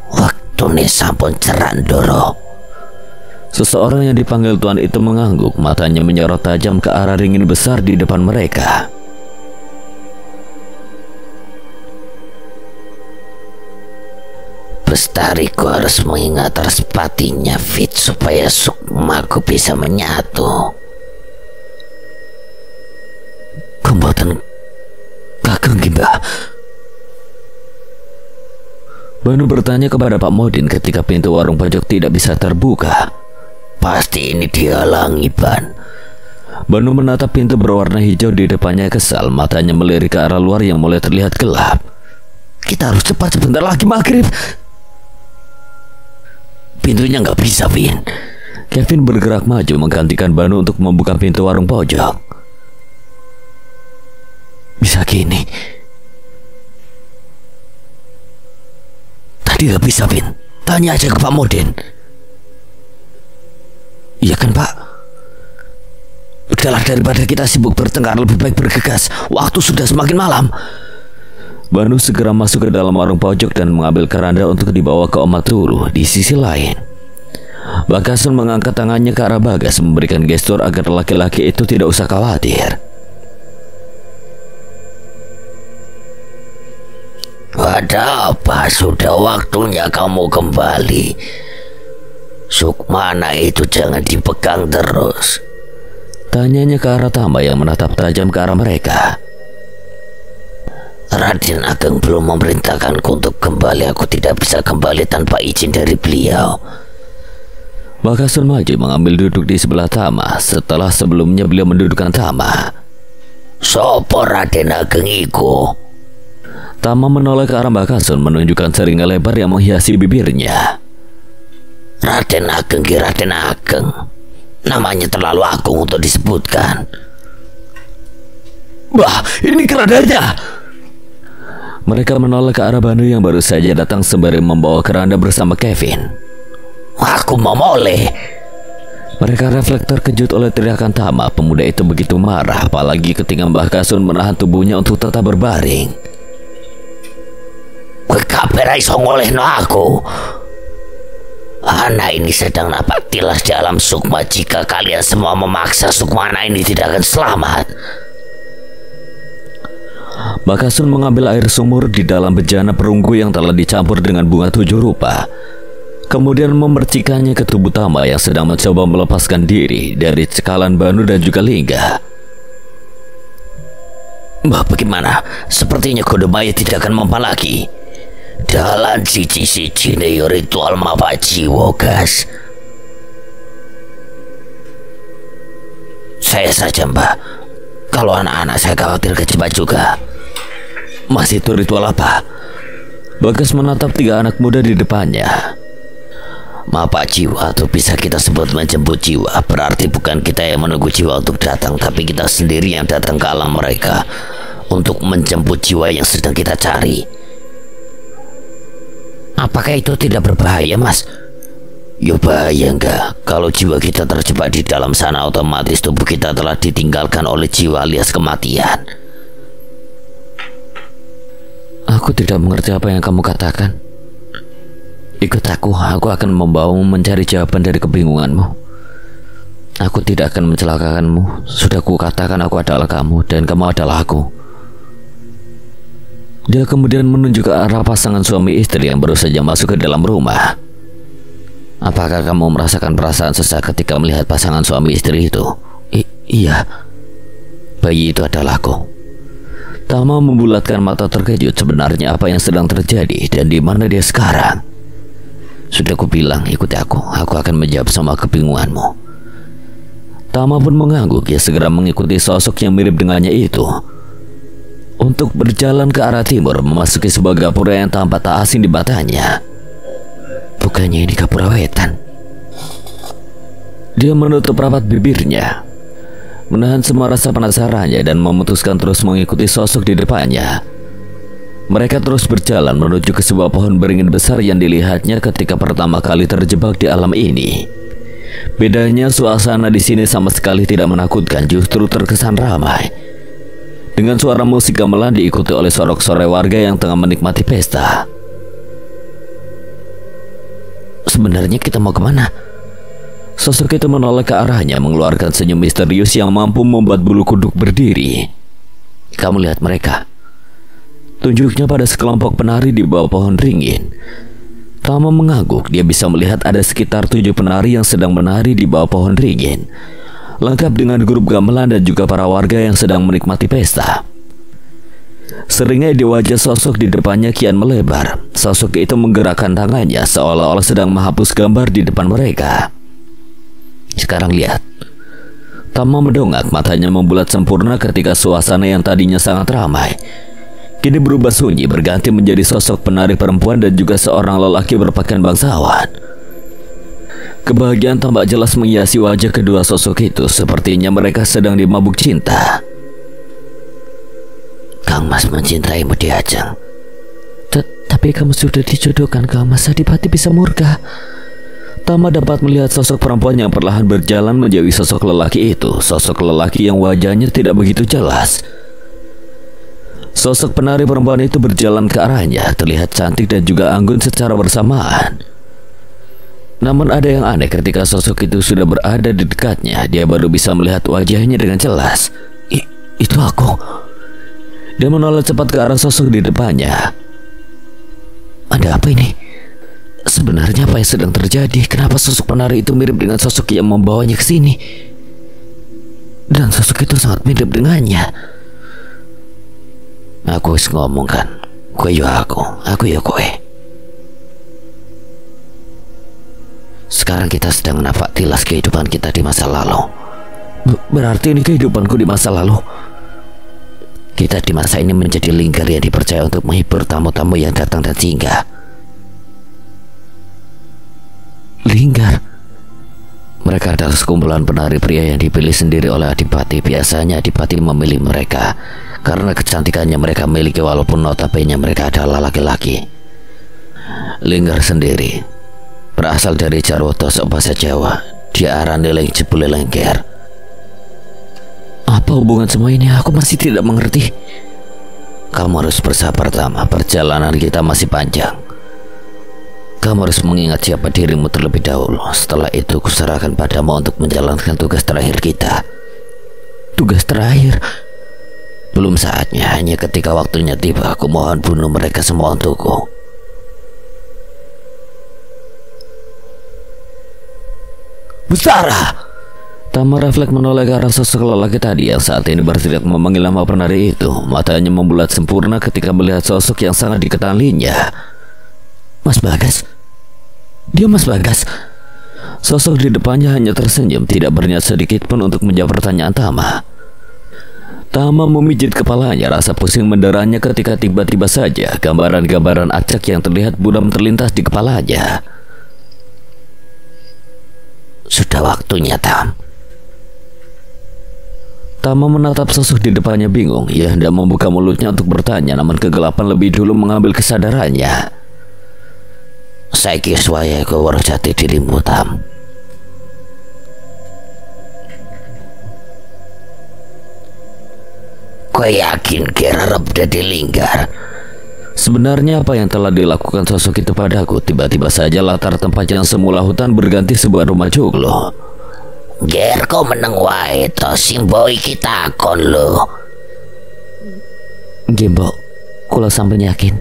Waktu nih sampun cerandoro. Seseorang yang dipanggil Tuan itu mengangguk, matanya menyorot tajam ke arah ringin besar di depan mereka. Bestariku harus mengingat respatinya fit supaya sukmaku bisa menyatu. Kembatan Kakang Gimba. Banu bertanya kepada Pak Modin ketika pintu warung pojok tidak bisa terbuka. Pasti ini dihalangi Ban. Banu menatap pintu berwarna hijau di depannya kesal, matanya melirik ke arah luar yang mulai terlihat gelap. Kita harus cepat, sebentar lagi maghrib. Pintunya nggak bisa, Vin. Kevin bergerak maju menggantikan Banu untuk membuka pintu warung pojok. Bisa gini. Tadi nggak bisa, Vin. Tanya aja ke Pak Modin. Iya kan Pak? Udahlah, daripada kita sibuk bertengkar, lebih baik bergegas. Waktu sudah semakin malam. Banu segera masuk ke dalam warung pojok dan mengambil keranda untuk dibawa ke Omaturu. Di sisi lain, Bakasun mengangkat tangannya ke arah Bagas, memberikan gestur agar laki-laki itu tidak usah khawatir. Ada apa? Sudah waktunya kamu kembali. Sukmana itu jangan dipegang terus. Tanyanya ke arah Tama yang menatap tajam ke arah mereka. Raden Ageng belum memerintahkanku untuk kembali. Aku tidak bisa kembali tanpa izin dari beliau. Bakasun maju mengambil duduk di sebelah Tama setelah sebelumnya beliau mendudukkan Tama. Sopo Raden Ageng iku? Tama menoleh ke arah Bakasun menunjukkan seringai lebar yang menghiasi bibirnya. Raden Ageng, Raden Ageng. Namanya terlalu agung untuk disebutkan. Wah, ini kerandanya. Mereka menoleh ke arah Banu yang baru saja datang sembari membawa keranda bersama Kevin. Aku mau moleh. Mereka refleks terkejut oleh teriakan Tama. Pemuda itu begitu marah, apalagi ketika Mbah Kasun menahan tubuhnya untuk tetap berbaring. Kowe kabeh ra iso ngolehno aku. Anak ini sedang napak tilas di alam sukma. Jika kalian semua memaksa, sukma anak ini tidak akan selamat. Mbah Kasun mengambil air sumur di dalam bejana perunggu yang telah dicampur dengan bunga 7 rupa. Kemudian memercikannya ke tubuh Tama yang sedang mencoba melepaskan diri dari cekalan Banu dan juga Lingga. Mbah, bagaimana? Sepertinya Godamaya tidak akan mempan lagi. Dalam siji-siji ritual mapa jiwa, gas. Saya saja, Mbah. Kalau anak-anak saya khawatir kejebak juga. Mas, itu ritual apa? Bagas menatap 3 anak muda di depannya. Mapa jiwa atau bisa kita sebut menjemput jiwa. Berarti bukan kita yang menunggu jiwa untuk datang, tapi kita sendiri yang datang ke alam mereka untuk menjemput jiwa yang sedang kita cari. Apakah itu tidak berbahaya, Mas? Ya bahaya enggak. Kalau jiwa kita terjebak di dalam sana, otomatis tubuh kita telah ditinggalkan oleh jiwa alias kematian. Aku tidak mengerti apa yang kamu katakan. Ikut aku akan membawamu mencari jawaban dari kebingunganmu. Aku tidak akan mencelakakanmu. Sudah kukatakan aku adalah kamu dan kamu adalah aku. Dia kemudian menunjuk ke arah pasangan suami istri yang baru saja masuk ke dalam rumah. Apakah kamu merasakan perasaan sesak ketika melihat pasangan suami istri itu? Iya. Bayi itu adalah aku. Tama membulatkan mata terkejut. Sebenarnya apa yang sedang terjadi dan di mana dia sekarang? Sudah kubilang, ikuti aku akan menjawab semua kebingunganmu. Tama pun mengangguk. Dia segera mengikuti sosok yang mirip dengannya itu untuk berjalan ke arah timur, memasuki sebuah gapura yang tampak tak asing di matanya. Bukannya ini gapura wetan? Dia menutup rapat bibirnya, menahan semua rasa penasarannya dan memutuskan terus mengikuti sosok di depannya. Mereka terus berjalan menuju ke sebuah pohon beringin besar yang dilihatnya ketika pertama kali terjebak di alam ini. Bedanya, suasana di sini sama sekali tidak menakutkan, justru terkesan ramai. Dengan suara musik gamelan diikuti oleh sorak-sorai warga yang tengah menikmati pesta. Sebenarnya kita mau kemana? Sosok itu menoleh ke arahnya, mengeluarkan senyum misterius yang mampu membuat bulu kuduk berdiri. Kamu lihat mereka? Tunjuknya pada sekelompok penari di bawah pohon ringin. Tama mengangguk. Dia bisa melihat ada sekitar 7 penari yang sedang menari di bawah pohon ringin, lengkap dengan grup gamelan dan juga para warga yang sedang menikmati pesta. Seringai di wajah sosok di depannya kian melebar. Sosok itu menggerakkan tangannya seolah-olah sedang menghapus gambar di depan mereka. Sekarang lihat. Tama mendongak, matanya membulat sempurna ketika suasana yang tadinya sangat ramai kini berubah sunyi, berganti menjadi sosok penari perempuan dan juga seorang lelaki berpakaian bangsawan. Kebahagiaan tampak jelas menghiasi wajah kedua sosok itu. Sepertinya mereka sedang dimabuk cinta. Kang Mas mencintaimu Diajeng. Tapi kamu sudah dijodohkan, Kang Mas. Adipati bisa murka. Tama dapat melihat sosok perempuan yang perlahan berjalan menjauhi sosok lelaki itu. Sosok lelaki yang wajahnya tidak begitu jelas. Sosok penari perempuan itu berjalan ke arahnya, terlihat cantik dan juga anggun secara bersamaan. Namun ada yang aneh ketika sosok itu sudah berada di dekatnya. Dia baru bisa melihat wajahnya dengan jelas. Itu aku. Dia menoleh cepat ke arah sosok di depannya. Ada apa ini? Sebenarnya apa yang sedang terjadi? Kenapa sosok penari itu mirip dengan sosok yang membawanya ke sini? Dan sosok itu sangat mirip dengannya. Aku harus ngomong kan, kue yo aku yo kue. Sekarang kita sedang menapak tilas kehidupan kita di masa lalu. Berarti ini kehidupanku di masa lalu. Kita di masa ini menjadi lingkar yang dipercaya untuk menghibur tamu-tamu yang datang dan singgah. Lingkar? Mereka adalah sekumpulan penari pria yang dipilih sendiri oleh Adipati. Biasanya Adipati memilih mereka karena kecantikannya mereka miliki, walaupun notabene mereka adalah laki-laki. Lingkar sendiri berasal dari Jarwoto, bahasa Jawa, Dia arah neleng jebule lengker. Apa hubungan semua ini? Aku masih tidak mengerti. Kamu harus bersabar, Tama. Perjalanan kita masih panjang. Kamu harus mengingat siapa dirimu terlebih dahulu. Setelah itu kuserahkan padamu untuk menjalankan tugas terakhir kita. Tugas terakhir? Belum saatnya, hanya ketika waktunya tiba. Aku mohon bunuh mereka semua untukku. Busara! Tama refleks menoleh ke arah sosok lelaki tadi yang saat ini berteriak memanggil nama penari itu. Matanya membulat sempurna ketika melihat sosok yang sangat dikenalinya. Mas Bagas? Dia Mas Bagas? Sosok di depannya hanya tersenyum, tidak berniat sedikit pun untuk menjawab pertanyaan Tama. Tama memijit kepalanya, rasa pusing mendarahnya ketika tiba-tiba saja gambaran-gambaran acak yang terlihat buram terlintas di kepalanya. Sudah waktunya, Tam. Tama menatap sosok di depannya bingung. Ia hendak membuka mulutnya untuk bertanya, namun kegelapan lebih dulu mengambil kesadarannya. Saiki suwaya kowe weruh jati dirimu, Tam. Kowe yakin kira arep dadi linggar? Sebenarnya apa yang telah dilakukan sosok itu padaku? Tiba-tiba saja latar tempat yang semula hutan berganti sebuah rumah joglo. Ger, kau meneng wae to, Simbo iki takon lho. Nggih, Mbok. Kula sampun yakin.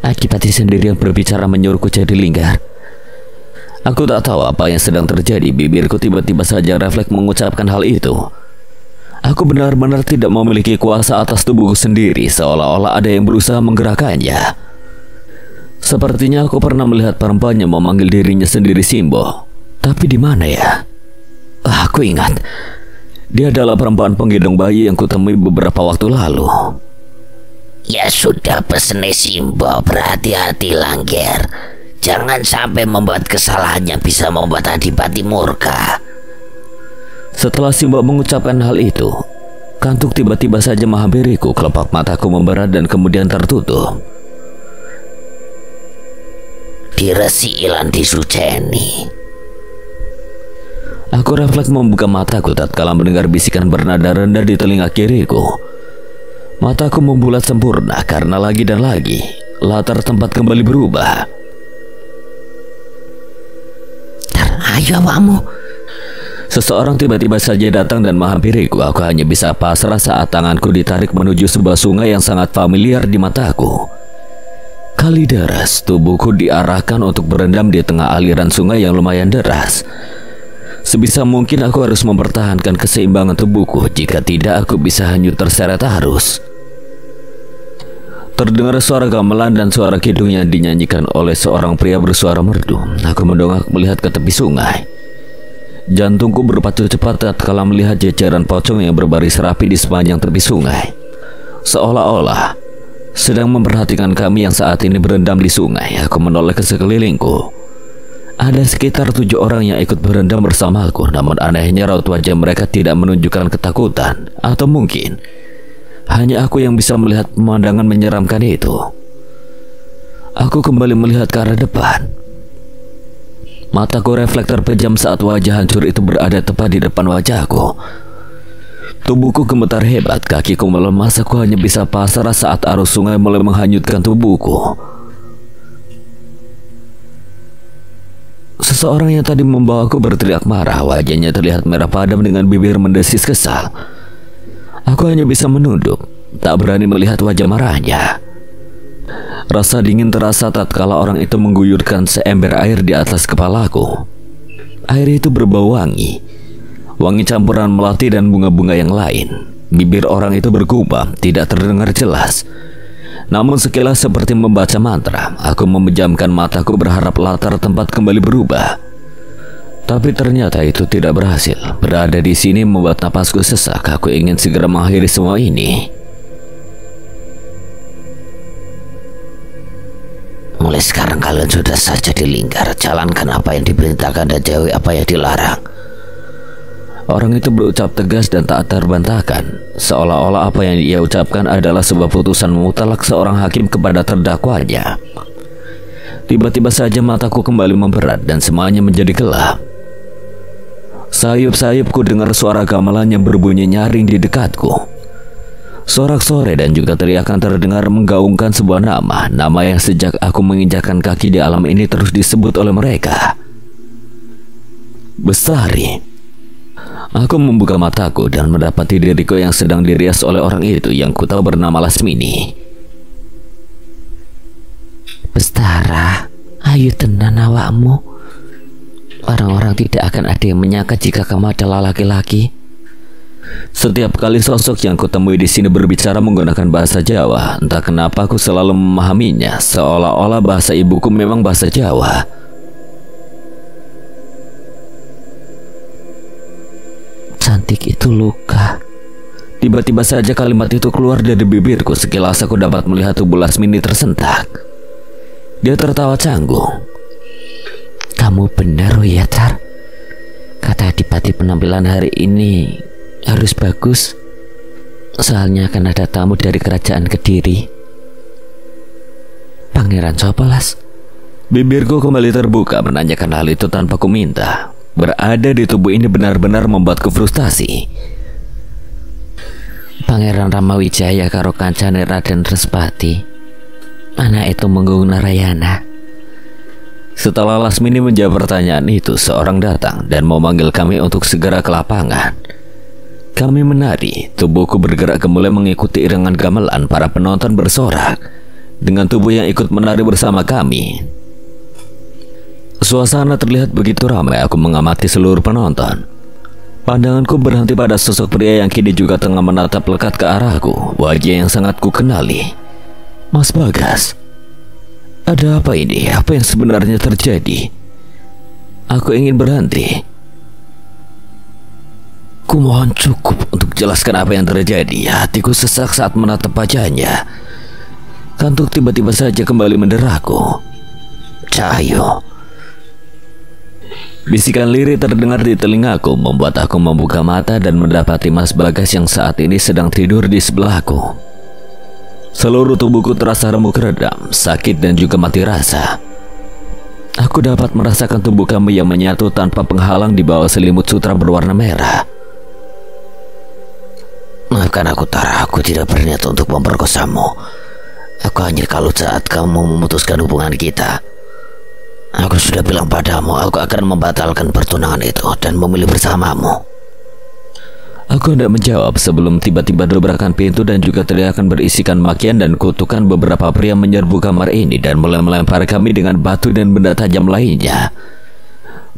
Adipati sendiri yang berbicara menyuruhku jadi linggar. Aku tak tahu apa yang sedang terjadi. Bibirku tiba-tiba saja refleks mengucapkan hal itu. Aku benar-benar tidak memiliki kuasa atas tubuhku sendiri, seolah-olah ada yang berusaha menggerakkannya. Sepertinya aku pernah melihat perempuan yang memanggil dirinya sendiri Simbo. Tapi di mana ya? Aku ingat. Dia adalah perempuan penggendong bayi yang kutemui beberapa waktu lalu. Ya sudah, pesene Simbo, berhati-hati Langger. Jangan sampai membuat kesalahan yang bisa membuat Adipati murka. Setelah Simba mengucapkan hal itu, kantuk tiba-tiba saja menghampiriku. Kelopak mataku memberat dan kemudian tertutup. Diresi ilan disuceni. Aku refleks membuka mataku tatkala mendengar bisikan bernada rendah di telinga kiriku. Mataku membulat sempurna karena lagi dan lagi latar tempat kembali berubah. Ayo awakmu. Seseorang tiba-tiba saja datang dan menghampiriku. Aku hanya bisa pasrah saat tanganku ditarik menuju sebuah sungai yang sangat familiar di mataku. Kali deras, tubuhku diarahkan untuk berendam di tengah aliran sungai yang lumayan deras. Sebisa mungkin aku harus mempertahankan keseimbangan tubuhku. Jika tidak, aku bisa hanyut terseret arus. Terdengar suara gamelan dan suara kidung yang dinyanyikan oleh seorang pria bersuara merdu. Aku mendongak melihat ke tepi sungai. Jantungku berpacu cepat tatkala melihat jajaran pocong yang berbaris rapi di sepanjang tepi sungai. Seolah-olah sedang memperhatikan kami yang saat ini berendam di sungai. Aku menoleh ke sekelilingku. Ada sekitar 7 orang yang ikut berendam bersamaku. Namun anehnya raut wajah mereka tidak menunjukkan ketakutan. Atau mungkin hanya aku yang bisa melihat pemandangan menyeramkan itu. Aku kembali melihat ke arah depan. Mataku refleks terpejam saat wajah hancur itu berada tepat di depan wajahku. Tubuhku gemetar hebat, kakiku melemas. Aku hanya bisa pasrah saat arus sungai mulai menghanyutkan tubuhku. Seseorang yang tadi membawaku berteriak marah. Wajahnya terlihat merah padam dengan bibir mendesis kesal. Aku hanya bisa menunduk, tak berani melihat wajah marahnya. Rasa dingin terasa tatkala orang itu mengguyurkan seember air di atas kepalaku. Air itu berbau wangi. Wangi campuran melati dan bunga-bunga yang lain. Bibir orang itu bergumam, tidak terdengar jelas. Namun sekilas seperti membaca mantra. Aku memejamkan mataku berharap latar tempat kembali berubah. Tapi ternyata itu tidak berhasil. Berada di sini membuat napasku sesak. Aku ingin segera mengakhiri semua ini. Mulai sekarang kalian sudah saja dilingkar. Jalankan apa yang diperintahkan dan jauhi apa yang dilarang. Orang itu berucap tegas dan tak terbantahkan. Seolah-olah apa yang ia ucapkan adalah sebuah putusan mutlak seorang hakim kepada terdakwanya. Tiba-tiba saja mataku kembali memberat dan semuanya menjadi gelap. Sayup-sayupku dengar suara gamelan yang berbunyi nyaring di dekatku. Sorak-sorai dan juga teriakan terdengar menggaungkan sebuah nama yang sejak aku menginjakkan kaki di alam ini terus disebut oleh mereka. Bestari. Aku membuka mataku dan mendapati diriku yang sedang dirias oleh orang itu yang kutahu bernama Lasmini. Bestara, ayo tenan awakmu. Orang-orang tidak akan ada yang menyangka jika kamu adalah laki-laki. Setiap kali sosok yang kutemui di sini berbicara menggunakan bahasa Jawa, entah kenapa aku selalu memahaminya, seolah-olah bahasa ibuku memang bahasa Jawa. Cantik itu luka. Tiba-tiba saja kalimat itu keluar dari bibirku. Sekilas aku dapat melihat tubuh Lasmini tersentak. Dia tertawa canggung. Kamu benar, Wiyatar. Kata Adipati penampilan hari ini harus bagus. Soalnya akan ada tamu dari kerajaan Kediri. Pangeran Sopolas. Bibirku kembali terbuka menanyakan hal itu tanpa ku minta. Berada di tubuh ini benar-benar membuatku frustasi. Pangeran Ramawijaya karo kancane Raden Respati. Anak itu menggung Narayana. Setelah Lasmini menjawab pertanyaan itu, seorang datang dan memanggil kami untuk segera ke lapangan. Kami menari, tubuhku bergerak gemulai mengikuti iringan gamelan para penonton bersorak dengan tubuh yang ikut menari bersama kami. Suasana terlihat begitu ramai. Aku mengamati seluruh penonton. Pandanganku berhenti pada sosok pria yang kini juga tengah menatap lekat ke arahku. Wajah yang sangat ku kenali, Mas Bagas. Ada apa ini? Apa yang sebenarnya terjadi? Aku ingin berhenti. Ku mohon cukup untuk jelaskan apa yang terjadi. Hatiku sesak saat menatap wajahnya. Kantuk tiba-tiba saja kembali menderaku. Cahyo. Bisikan lirih terdengar di telingaku, membuat aku membuka mata dan mendapati Mas Bagas yang saat ini sedang tidur di sebelahku. Seluruh tubuhku terasa remuk redam, sakit dan juga mati rasa. Aku dapat merasakan tubuh kami yang menyatu tanpa penghalang di bawah selimut sutra berwarna merah. Maafkan aku, Tara. Aku tidak berniat untuk memperkosamu. Aku hanya kalut saat kamu memutuskan hubungan kita. Aku sudah bilang padamu, aku akan membatalkan pertunangan itu dan memilih bersamamu. Aku tidak menjawab sebelum tiba-tiba dobrakan pintu dan juga teriakan berisikan makian dan kutukan beberapa pria menyerbu kamar ini dan mulai melempar kami dengan batu dan benda tajam lainnya.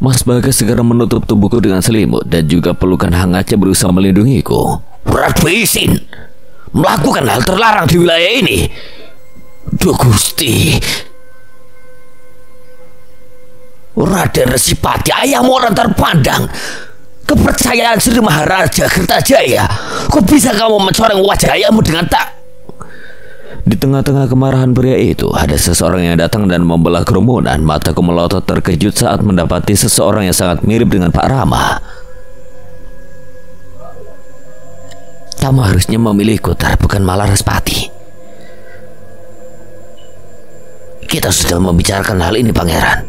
Mas Bagas segera menutup tubuhku dengan selimut dan juga pelukan hangatnya berusaha melindungiku. Ratu izin melakukan hal terlarang di wilayah ini. Duh Gusti, Raden Resipati, ayahmu orang terpandang, kepercayaan Sri Maharaja Kertajaya. Kok bisa kamu mencoreng wajah ayahmu dengan tak? Di tengah-tengah kemarahan pria itu, ada seseorang yang datang dan membelah kerumunan. Mataku melotot terkejut saat mendapati seseorang yang sangat mirip dengan Pak Rama. Kamu harusnya memilihku, Tar, bukan malah Respati. Kita sudah membicarakan hal ini, Pangeran.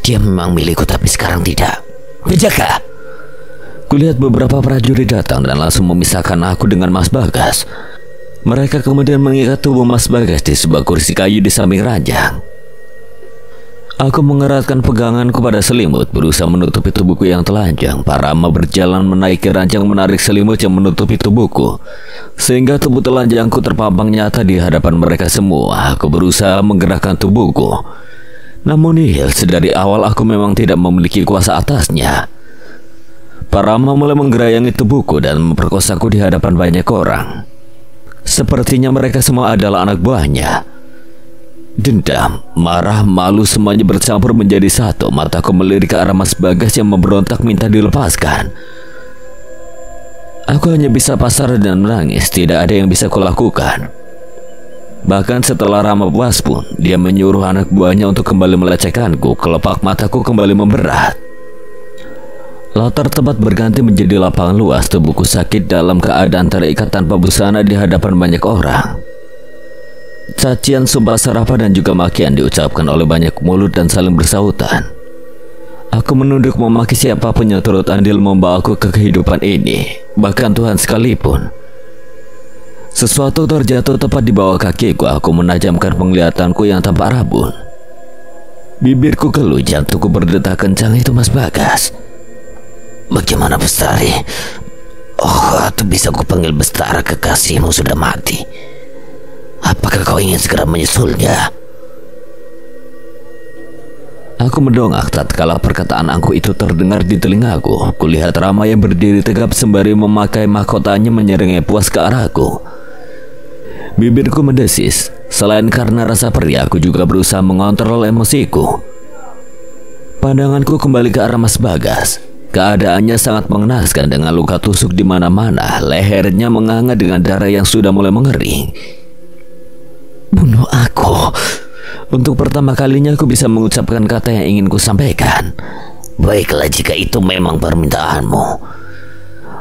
Dia memang milikku, tapi sekarang tidak. Menjaga. Kulihat beberapa prajurit datang dan langsung memisahkan aku dengan Mas Bagas. Mereka kemudian mengikat tubuh Mas Bagas di sebuah kursi kayu di samping ranjang. Aku mengeratkan peganganku pada selimut, berusaha menutupi tubuhku yang telanjang. Pak Rama berjalan menaiki ranjang menarik selimut yang menutupi tubuhku, sehingga tubuh telanjangku terpampang nyata di hadapan mereka semua. Aku berusaha menggerakkan tubuhku, namun nihil. Sedari awal aku memang tidak memiliki kuasa atasnya. Pak Rama mulai menggerayangi tubuhku dan memperkosaku di hadapan banyak orang. Sepertinya mereka semua adalah anak buahnya. Dendam, marah, malu semuanya bercampur menjadi satu. Mataku melirik ke arah Mas Bagas yang memberontak minta dilepaskan. Aku hanya bisa pasrah dan menangis. Tidak ada yang bisa kulakukan. Bahkan setelah Rama puas pun, dia menyuruh anak buahnya untuk kembali melecehkanku. Kelopak mataku kembali memberat. Latar tempat berganti menjadi lapangan luas. Tubuhku sakit dalam keadaan terikat tanpa busana di hadapan banyak orang. Cacian, sumpah serapah dan juga makian diucapkan oleh banyak mulut dan saling bersahutan. Aku menunduk memaki siapapun yang turut andil membawaku ke kehidupan ini, bahkan Tuhan sekalipun. Sesuatu terjatuh tepat di bawah kakiku. Aku menajamkan penglihatanku yang tanpa rabun. Bibirku keluh, jantungku berdetak kencang. Itu Mas Bagas. Bagaimana Bestari? Oh, atau bisa ku panggil Bestara, kekasihmu sudah mati. Apakah kau ingin segera menyusulnya? Aku mendongak tatkala perkataan aku itu terdengar di telingaku. Kulihat Rama yang berdiri tegap sembari memakai mahkotanya menyeringai puas ke arahku. Bibirku mendesis. Selain karena rasa perih, aku juga berusaha mengontrol emosiku. Pandanganku kembali ke arah Mas Bagas. Keadaannya sangat mengenaskan dengan luka tusuk di mana-mana. Lehernya menganga dengan darah yang sudah mulai mengering. Bunuh aku. Untuk pertama kalinya aku bisa mengucapkan kata yang ingin ku sampaikan. Baiklah, jika itu memang permintaanmu.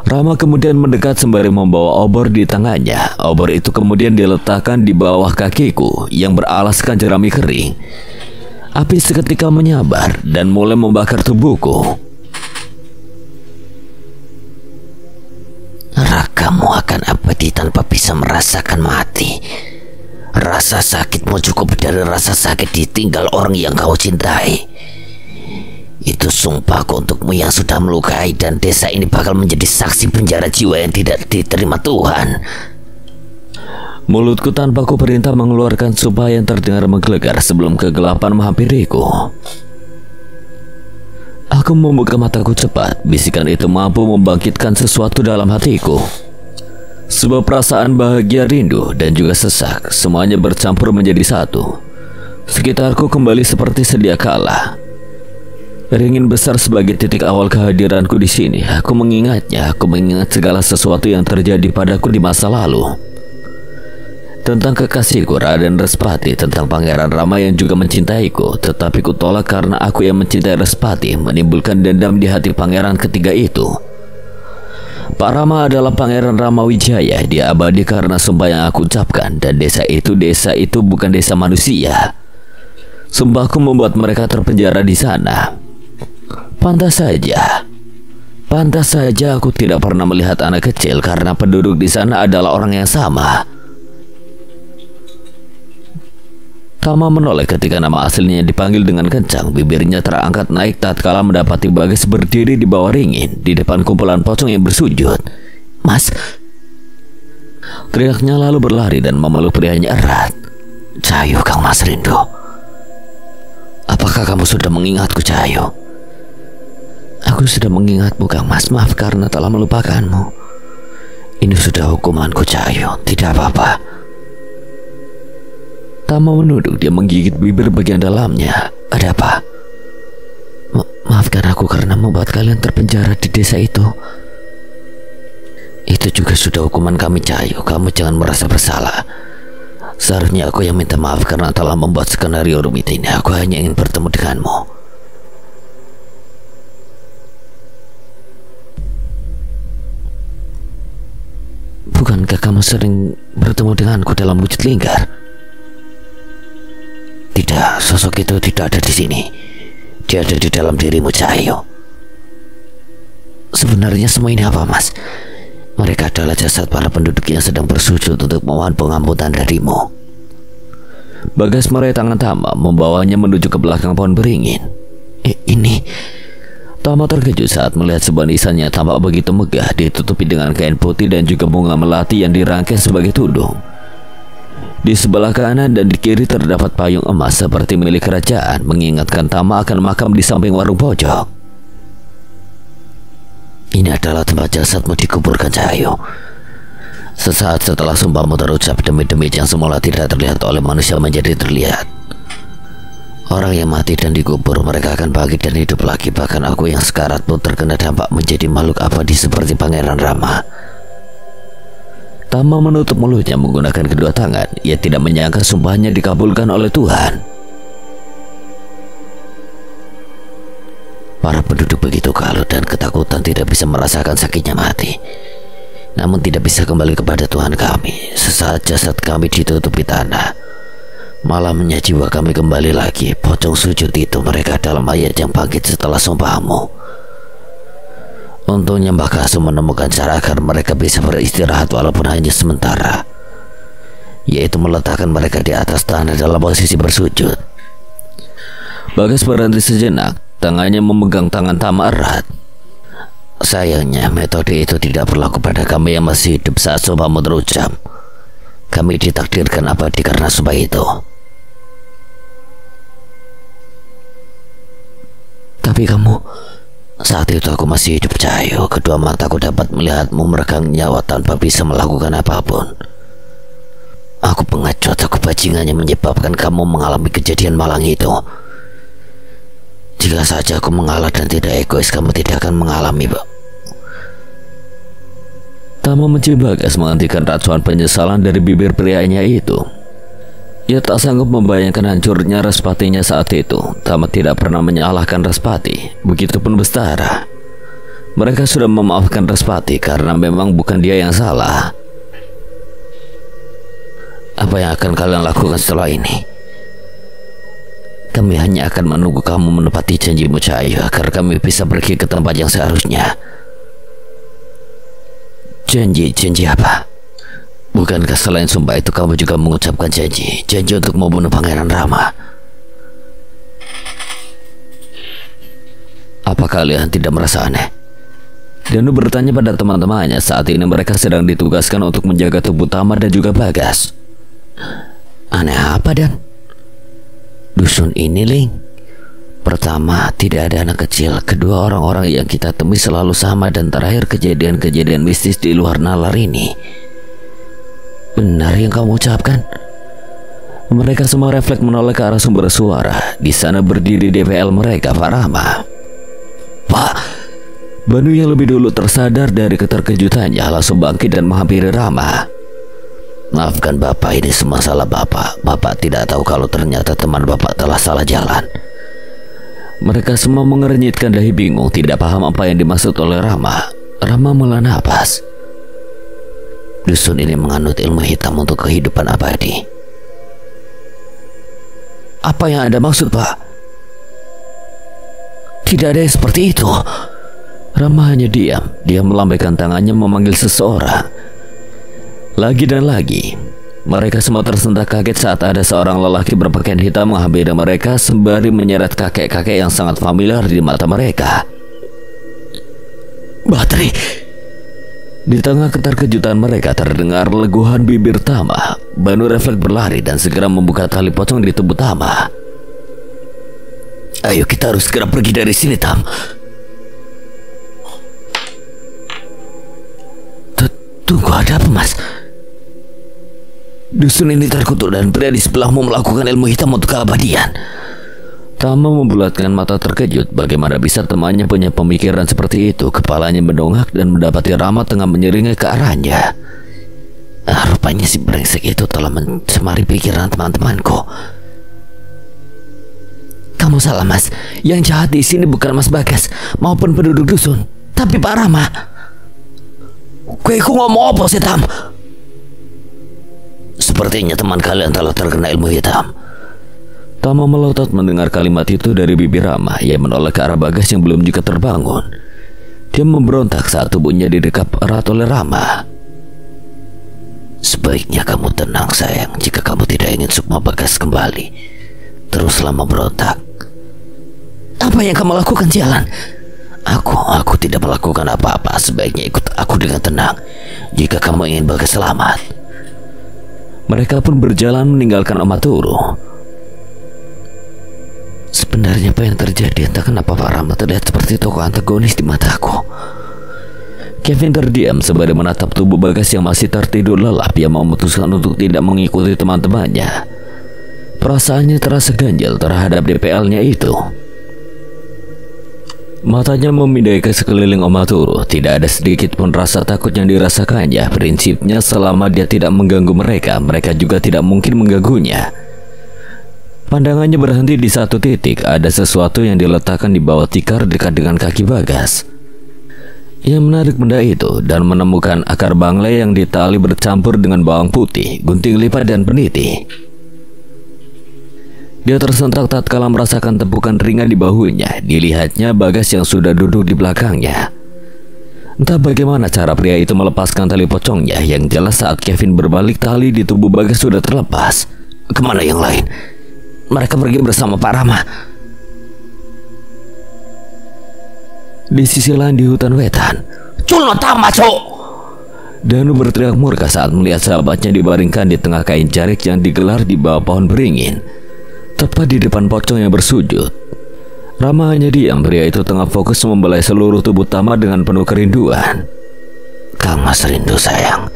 Rama kemudian mendekat sembari membawa obor di tangannya. Obor itu kemudian diletakkan di bawah kakiku yang beralaskan jerami kering. Api seketika menyabar dan mulai membakar tubuhku. Rakamu akan abadi tanpa bisa merasakan mati. Rasa sakitmu cukup dari rasa sakit ditinggal orang yang kau cintai. Itu sumpahku untukmu yang sudah melukai, dan desa ini bakal menjadi saksi penjara jiwa yang tidak diterima Tuhan. Mulutku tanpa ku perintah mengeluarkan sumpah yang terdengar menggelegar sebelum kegelapan menghampiriku. Aku membuka mataku cepat. Bisikan itu mampu membangkitkan sesuatu dalam hatiku. Sebuah perasaan bahagia, rindu, dan juga sesak, semuanya bercampur menjadi satu. Sekitarku kembali seperti sedia kala. Ringin besar sebagai titik awal kehadiranku di sini. Aku mengingatnya. Aku mengingat segala sesuatu yang terjadi padaku di masa lalu. Tentang kekasihku Raden Respati, tentang Pangeran Rama yang juga mencintaiku, tetapi ku tolak karena aku yang mencintai Respati, menimbulkan dendam di hati pangeran ketiga itu. Pak Rama adalah Pangeran Ramawijaya. Dia abadi karena sumpah yang aku ucapkan, dan desa itu bukan desa manusia. Sumpahku membuat mereka terpenjara di sana. Pantas saja aku tidak pernah melihat anak kecil karena penduduk di sana adalah orang yang sama. Tama menoleh ketika nama aslinya dipanggil dengan kencang. Bibirnya terangkat naik tatkala mendapati Bagas berdiri di bawah ringin di depan kumpulan pocong yang bersujud. "Mas!" teriaknya lalu berlari dan memeluk prianya erat. "Cahayu, Kang Mas rindu. Apakah kamu sudah mengingatku, Cahayu?" "Aku sudah mengingatmu, Kang Mas. Maaf karena telah melupakanmu." "Ini sudah hukumanku, Cahayu. Tidak apa-apa." Tama menunduk. Dia menggigit bibir bagian dalamnya. "Ada apa?" Maafkan aku karena membuat kalian terpenjara di desa itu." "Itu juga sudah hukuman kami, Cahayu. Kamu jangan merasa bersalah. Seharusnya aku yang minta maaf karena telah membuat skenario rumit ini. Aku hanya ingin bertemu denganmu." "Bukankah kamu sering bertemu denganku dalam wujud lingkar?" "Tidak, sosok itu tidak ada di sini. Dia ada di dalam dirimu, Cahayu." "Sebenarnya semua ini apa, Mas?" "Mereka adalah jasad para penduduk yang sedang bersujud untuk memohon pengampunan darimu." Bagas meraih tangan Tama, membawanya menuju ke belakang pohon beringin. Ini..." Tama terkejut saat melihat sebuah nisan yang tampak begitu megah, ditutupi dengan kain putih dan juga bunga melati yang dirangkai sebagai tudung. Di sebelah kanan dan di kiri terdapat payung emas seperti milik kerajaan, mengingatkan Tama akan makam di samping warung pojok. "Ini adalah tempat jasadmu dikuburkan, Cahayu. Sesaat setelah sumpahmu terucap, demi-demi yang semula tidak terlihat oleh manusia menjadi terlihat. Orang yang mati dan dikubur, mereka akan bangkit dan hidup lagi. Bahkan aku yang sekarat pun terkena dampak menjadi makhluk abadi seperti Pangeran Rama." Tama menutup mulutnya menggunakan kedua tangan. Ia tidak menyangka sumpahnya dikabulkan oleh Tuhan. Para penduduk begitu kalut dan ketakutan, tidak bisa merasakan sakitnya mati. Namun tidak bisa kembali kepada Tuhan kami. Sesaat jasad kami ditutupi tanah, Malamnya jiwa kami kembali lagi. Pocong sujud itu mereka dalam ayat yang bangkit setelah sumpahmu. Untungnya Mbah Kasum menemukan cara agar mereka bisa beristirahat walaupun hanya sementara, yaitu meletakkan mereka di atas tanah dalam posisi bersujud. Bagas berhenti sejenak, tangannya memegang tangan Tama erat. Sayangnya metode itu tidak berlaku pada kami yang masih hidup saat sumpahmu terucap. Kami ditakdirkan abadi karena sumpah itu. Tapi kamu, saat itu aku masih hidup Cahayu. Kedua mataku dapat melihatmu meregang nyawa tanpa bisa melakukan apapun. Aku pengecut, aku bajingan yang menyebabkan kamu mengalami kejadian malang itu. Jika saja aku mengalah dan tidak egois, kamu tidak akan mengalami, Pak. Tama mencium Bagas menghentikan racun penyesalan dari bibir prianya itu. Ia tak sanggup membayangkan hancurnya Respatinya saat itu. Tama tidak pernah menyalahkan Respati, begitupun Bestara. Mereka sudah memaafkan Respati karena memang bukan dia yang salah. Apa yang akan kalian lakukan setelah ini? Kami hanya akan menunggu kamu menepati janjimu Cahayu agar kami bisa pergi ke tempat yang seharusnya. Janji apa? Bukankah selain sumpah itu kamu juga mengucapkan janji untuk membunuh Pangeran Rama? Apa kalian tidak merasa aneh? Danu bertanya pada teman-temannya. Saat ini mereka sedang ditugaskan untuk menjaga tubuh Tama dan juga Bagas. Aneh apa, Dan? Dusun ini, Ling. Pertama, tidak ada anak kecil. Kedua, orang-orang yang kita temui selalu sama. Dan terakhir, kejadian-kejadian mistis di luar nalar ini. Benar yang kamu ucapkan? Mereka semua refleks menoleh ke arah sumber suara. Di sana berdiri DPL mereka, Pak Rama. Pak! Banu yang lebih dulu tersadar dari keterkejutannya langsung bangkit dan menghampiri Rama. Maafkan Bapak, ini semua salah Bapak. Bapak tidak tahu kalau ternyata teman Bapak telah salah jalan. Mereka semua mengernyitkan dahi bingung, tidak paham apa yang dimaksud oleh Rama. Rama menghela napas. Dusun ini menganut ilmu hitam untuk kehidupan abadi. Apa yang Anda maksud, Pak? Tidak ada yang seperti itu. Rama hanya diam. Dia melambaikan tangannya memanggil seseorang. Lagi dan lagi. Mereka semua tersentak kaget saat ada seorang lelaki berpakaian hitam menghampiri mereka sembari menyeret kakek-kakek yang sangat familiar di mata mereka. Batri! Di tengah keterkejutan mereka terdengar leguhan bibir Tama. Banu refleks berlari dan segera membuka tali pocong di tubuh Tama. Ayo kita harus segera pergi dari sini, Tam. Tunggu, ada apa, Mas? Dusun ini terkutuk dan pria di sebelahmu melakukan ilmu hitam untuk keabadian. Tama membulatkan mata terkejut. Bagaimana bisa temannya punya pemikiran seperti itu? Kepalanya mendongak dan mendapati Rama tengah menyeringai ke arahnya. Rupanya si brengsek itu telah mencemari pikiran teman-temanku. Kamu salah, Mas. Yang jahat di sini bukan Mas Bagas maupun penduduk dusun, tapi Pak Rama. Ku ngomong apa sih, Tam? Sepertinya teman kalian telah terkena ilmu hitam. Tama melotot mendengar kalimat itu dari bibir Rama. Ia menoleh ke arah Bagas yang belum juga terbangun. Dia memberontak saat tubuhnya didekap erat oleh Rama. Sebaiknya kamu tenang, sayang. Jika kamu tidak ingin Sukma Bagas kembali, teruslah memberontak. Apa yang kamu lakukan, Jalan? Aku tidak melakukan apa-apa. Sebaiknya ikut aku dengan tenang jika kamu ingin Bagas selamat. Mereka pun berjalan meninggalkan Omaturu. Sebenarnya apa yang terjadi? Entah kenapa Pak Rama terlihat seperti tokoh antagonis di mataku. Kevin terdiam sembari menatap tubuh Bagas yang masih tertidur lelap. Dia memutuskan untuk tidak mengikuti teman-temannya. Perasaannya terasa ganjil terhadap DPL-nya itu. Matanya memindai ke sekeliling Omaturu. Tidak ada sedikit pun rasa takut yang dirasakannya. Prinsipnya selama dia tidak mengganggu mereka, mereka juga tidak mungkin mengganggunya. Pandangannya berhenti di satu titik. Ada sesuatu yang diletakkan di bawah tikar dekat dengan kaki Bagas. Ia menarik benda itu dan menemukan akar bangle yang ditali bercampur dengan bawang putih, gunting lipat dan peniti. Dia tersentak tatkala merasakan tepukan ringan di bahunya. Dilihatnya Bagas yang sudah duduk di belakangnya. Entah bagaimana cara pria itu melepaskan tali pocongnya. Yang jelas saat Kevin berbalik, tali di tubuh Bagas sudah terlepas. Kemana yang lain? Mereka pergi bersama Pak Rama. Di sisi lain di hutan wetan, Culno Tama, Cok! Danu berteriak murka saat melihat sahabatnya dibaringkan di tengah kain jarik yang digelar di bawah pohon beringin, tepat di depan pocong yang bersujud. Rama hanya diam. Pria itu tengah fokus membelai seluruh tubuh Tama dengan penuh kerinduan. Kang Mas rindu, sayang.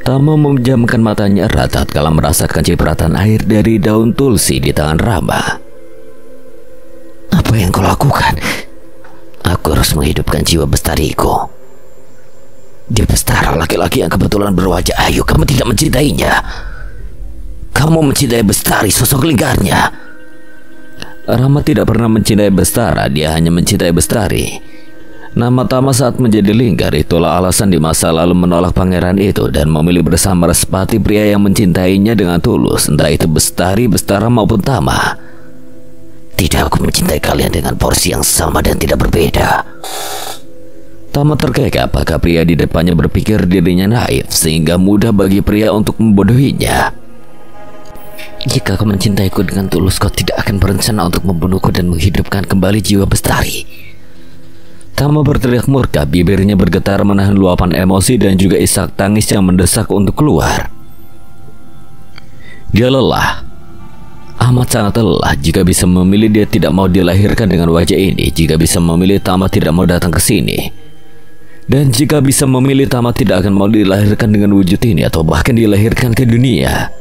Tama memejamkan matanya erat tatkala merasakan cipratan air dari daun tulsi di tangan Rama. Apa yang kau lakukan? Aku harus menghidupkan jiwa bestariku. Dia Bestara, laki-laki yang kebetulan berwajah ayu. Kamu tidak mencintainya. Kamu mencintai Bestari, sosok lingkarnya. Rama tidak pernah mencintai Bestara. Dia hanya mencintai Bestari. Nama Tama saat menjadi lingkar, itulah alasan di masa lalu menolak pangeran itu dan memilih bersama Respati, pria yang mencintainya dengan tulus, entah itu Bestari, Bestara maupun Tama. Tidak, aku mencintai kalian dengan porsi yang sama dan tidak berbeda. Tama terkekeh apakah pria di depannya berpikir dirinya naif sehingga mudah bagi pria untuk membodohinya. Jika kau mencintaiku dengan tulus, kau tidak akan berencana untuk membunuhku dan menghidupkan kembali jiwa Bestari. Tama berteriak murka, bibirnya bergetar menahan luapan emosi dan juga isak tangis yang mendesak untuk keluar. Dia lelah, amat sangat lelah. Jika bisa memilih, dia tidak mau dilahirkan dengan wajah ini. Jika bisa memilih, Tama tidak mau datang ke sini. Dan jika bisa memilih, Tama tidak akan mau dilahirkan dengan wujud ini atau bahkan dilahirkan ke dunia.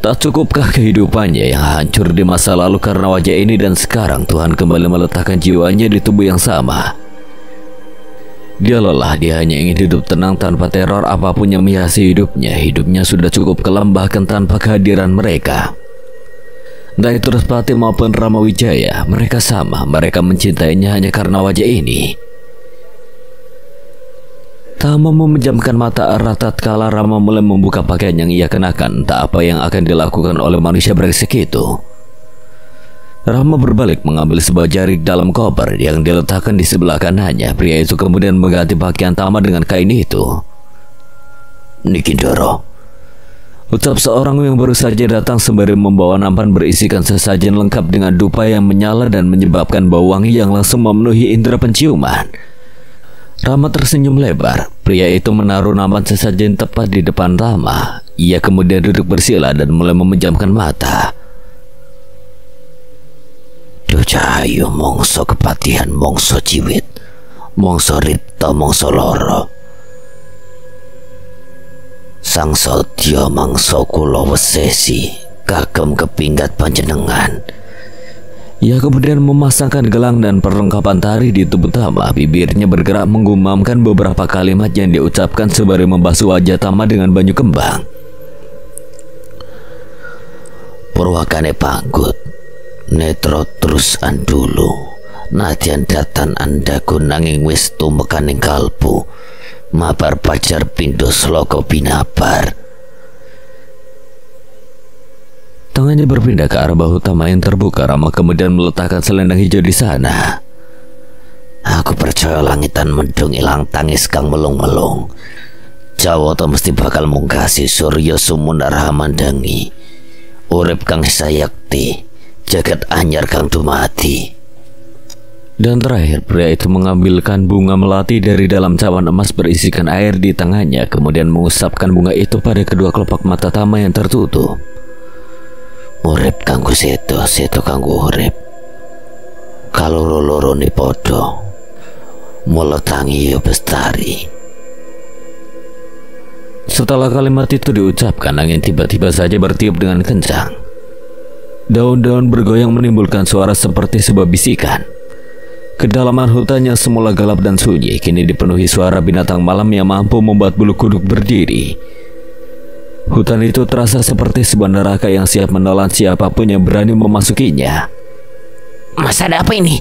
Tak cukupkah kehidupannya yang hancur di masa lalu karena wajah ini, dan sekarang Tuhan kembali meletakkan jiwanya di tubuh yang sama. Dia lelah, dia hanya ingin hidup tenang tanpa teror apapun yang menghiasi hidupnya. Hidupnya sudah cukup kelam bahkan tanpa kehadiran mereka. Entah itu Respati maupun Rama Wijaya, mereka sama, mereka mencintainya hanya karena wajah ini. Tama memejamkan mata erat tatkala Rama mulai membuka pakaian yang ia kenakan. Entah apa yang akan dilakukan oleh manusia brengsek itu. Rama berbalik mengambil sebuah jarik dalam koper yang diletakkan di sebelah kanannya. Pria itu kemudian mengganti pakaian Tama dengan kain itu. Niki Doro, ucap seorang yang baru saja datang sembari membawa nampan berisikan sesajen lengkap dengan dupa yang menyala dan menyebabkan bau wangi yang langsung memenuhi indera penciuman. Rama tersenyum lebar. Pria itu menaruh nampan sesajen tepat di depan Rama. Ia kemudian duduk bersila dan mulai memejamkan mata. Cahayu mongso kepatihan, mongso ciwit, mongso ripta, mongso loro. Sang Sotya mangsa kula wesesi kagem kepinggat panjenengan. Ia kemudian memasangkan gelang dan perlengkapan tari di tubuh Tama. Bibirnya bergerak menggumamkan beberapa kalimat yang diucapkan sembari membasuh wajah Tama dengan banyu kembang. Purwakane panggut, netro terus andulu, nadyan datan andaku nanging wis tumekaning kalbu, mabar pajar pindho sloka binabar. Tangannya berpindah ke arah bahu Tama yang terbuka. Rama kemudian meletakkan selendang hijau di sana. Aku percaya langitan mendung ilang tangis kang melung-melung. Jawata mesti bakal mungkasi surya sumunar hamandangi. Urip kang sayakti, jagat anyar kang dumati. Dan terakhir, pria itu mengambilkan bunga melati dari dalam cawan emas berisikan air di tangannya, kemudian mengusapkan bunga itu pada kedua kelopak mata Tama yang tertutup. Urip kanggo seto, seto kanggo urip. Kaloro lorone padha, muletangi ya Bestari. Setelah kalimat itu diucapkan, angin tiba-tiba saja bertiup dengan kencang. Daun-daun bergoyang menimbulkan suara seperti sebuah bisikan. Kedalaman hutan yang semula gelap dan sunyi kini dipenuhi suara binatang malam yang mampu membuat bulu kuduk berdiri. Hutan itu terasa seperti sebuah neraka yang siap menelan siapapun yang berani memasukinya. Mas, ada apa ini?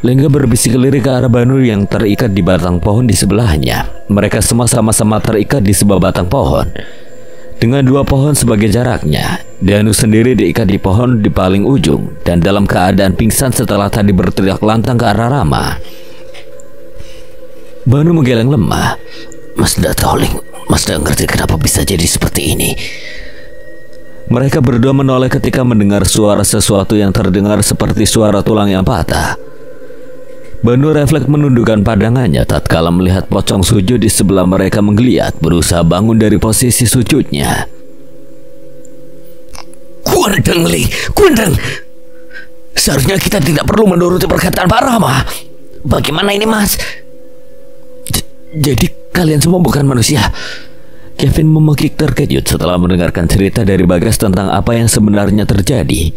Lengga berbisik lirik ke arah Banu yang terikat di batang pohon di sebelahnya. Mereka semua sama-sama terikat di sebuah batang pohon dengan dua pohon sebagai jaraknya. Danu sendiri diikat di pohon di paling ujung dan dalam keadaan pingsan setelah tadi berteriak lantang ke arah Rama. Banu menggeleng lemah. Mas Datoling, Mas tidak ngerti kenapa bisa jadi seperti ini. Mereka berdua menoleh ketika mendengar suara sesuatu yang terdengar seperti suara tulang yang patah. Banu refleks menundukkan pandangannya tatkala melihat pocong sujud di sebelah mereka menggeliat berusaha bangun dari posisi sujudnya. Kuandeng, seharusnya kita tidak perlu menuruti perkataan Pak Rama. Bagaimana ini, Mas? Jadi kalian semua bukan manusia? Kevin memekik terkejut setelah mendengarkan cerita dari Bagas tentang apa yang sebenarnya terjadi.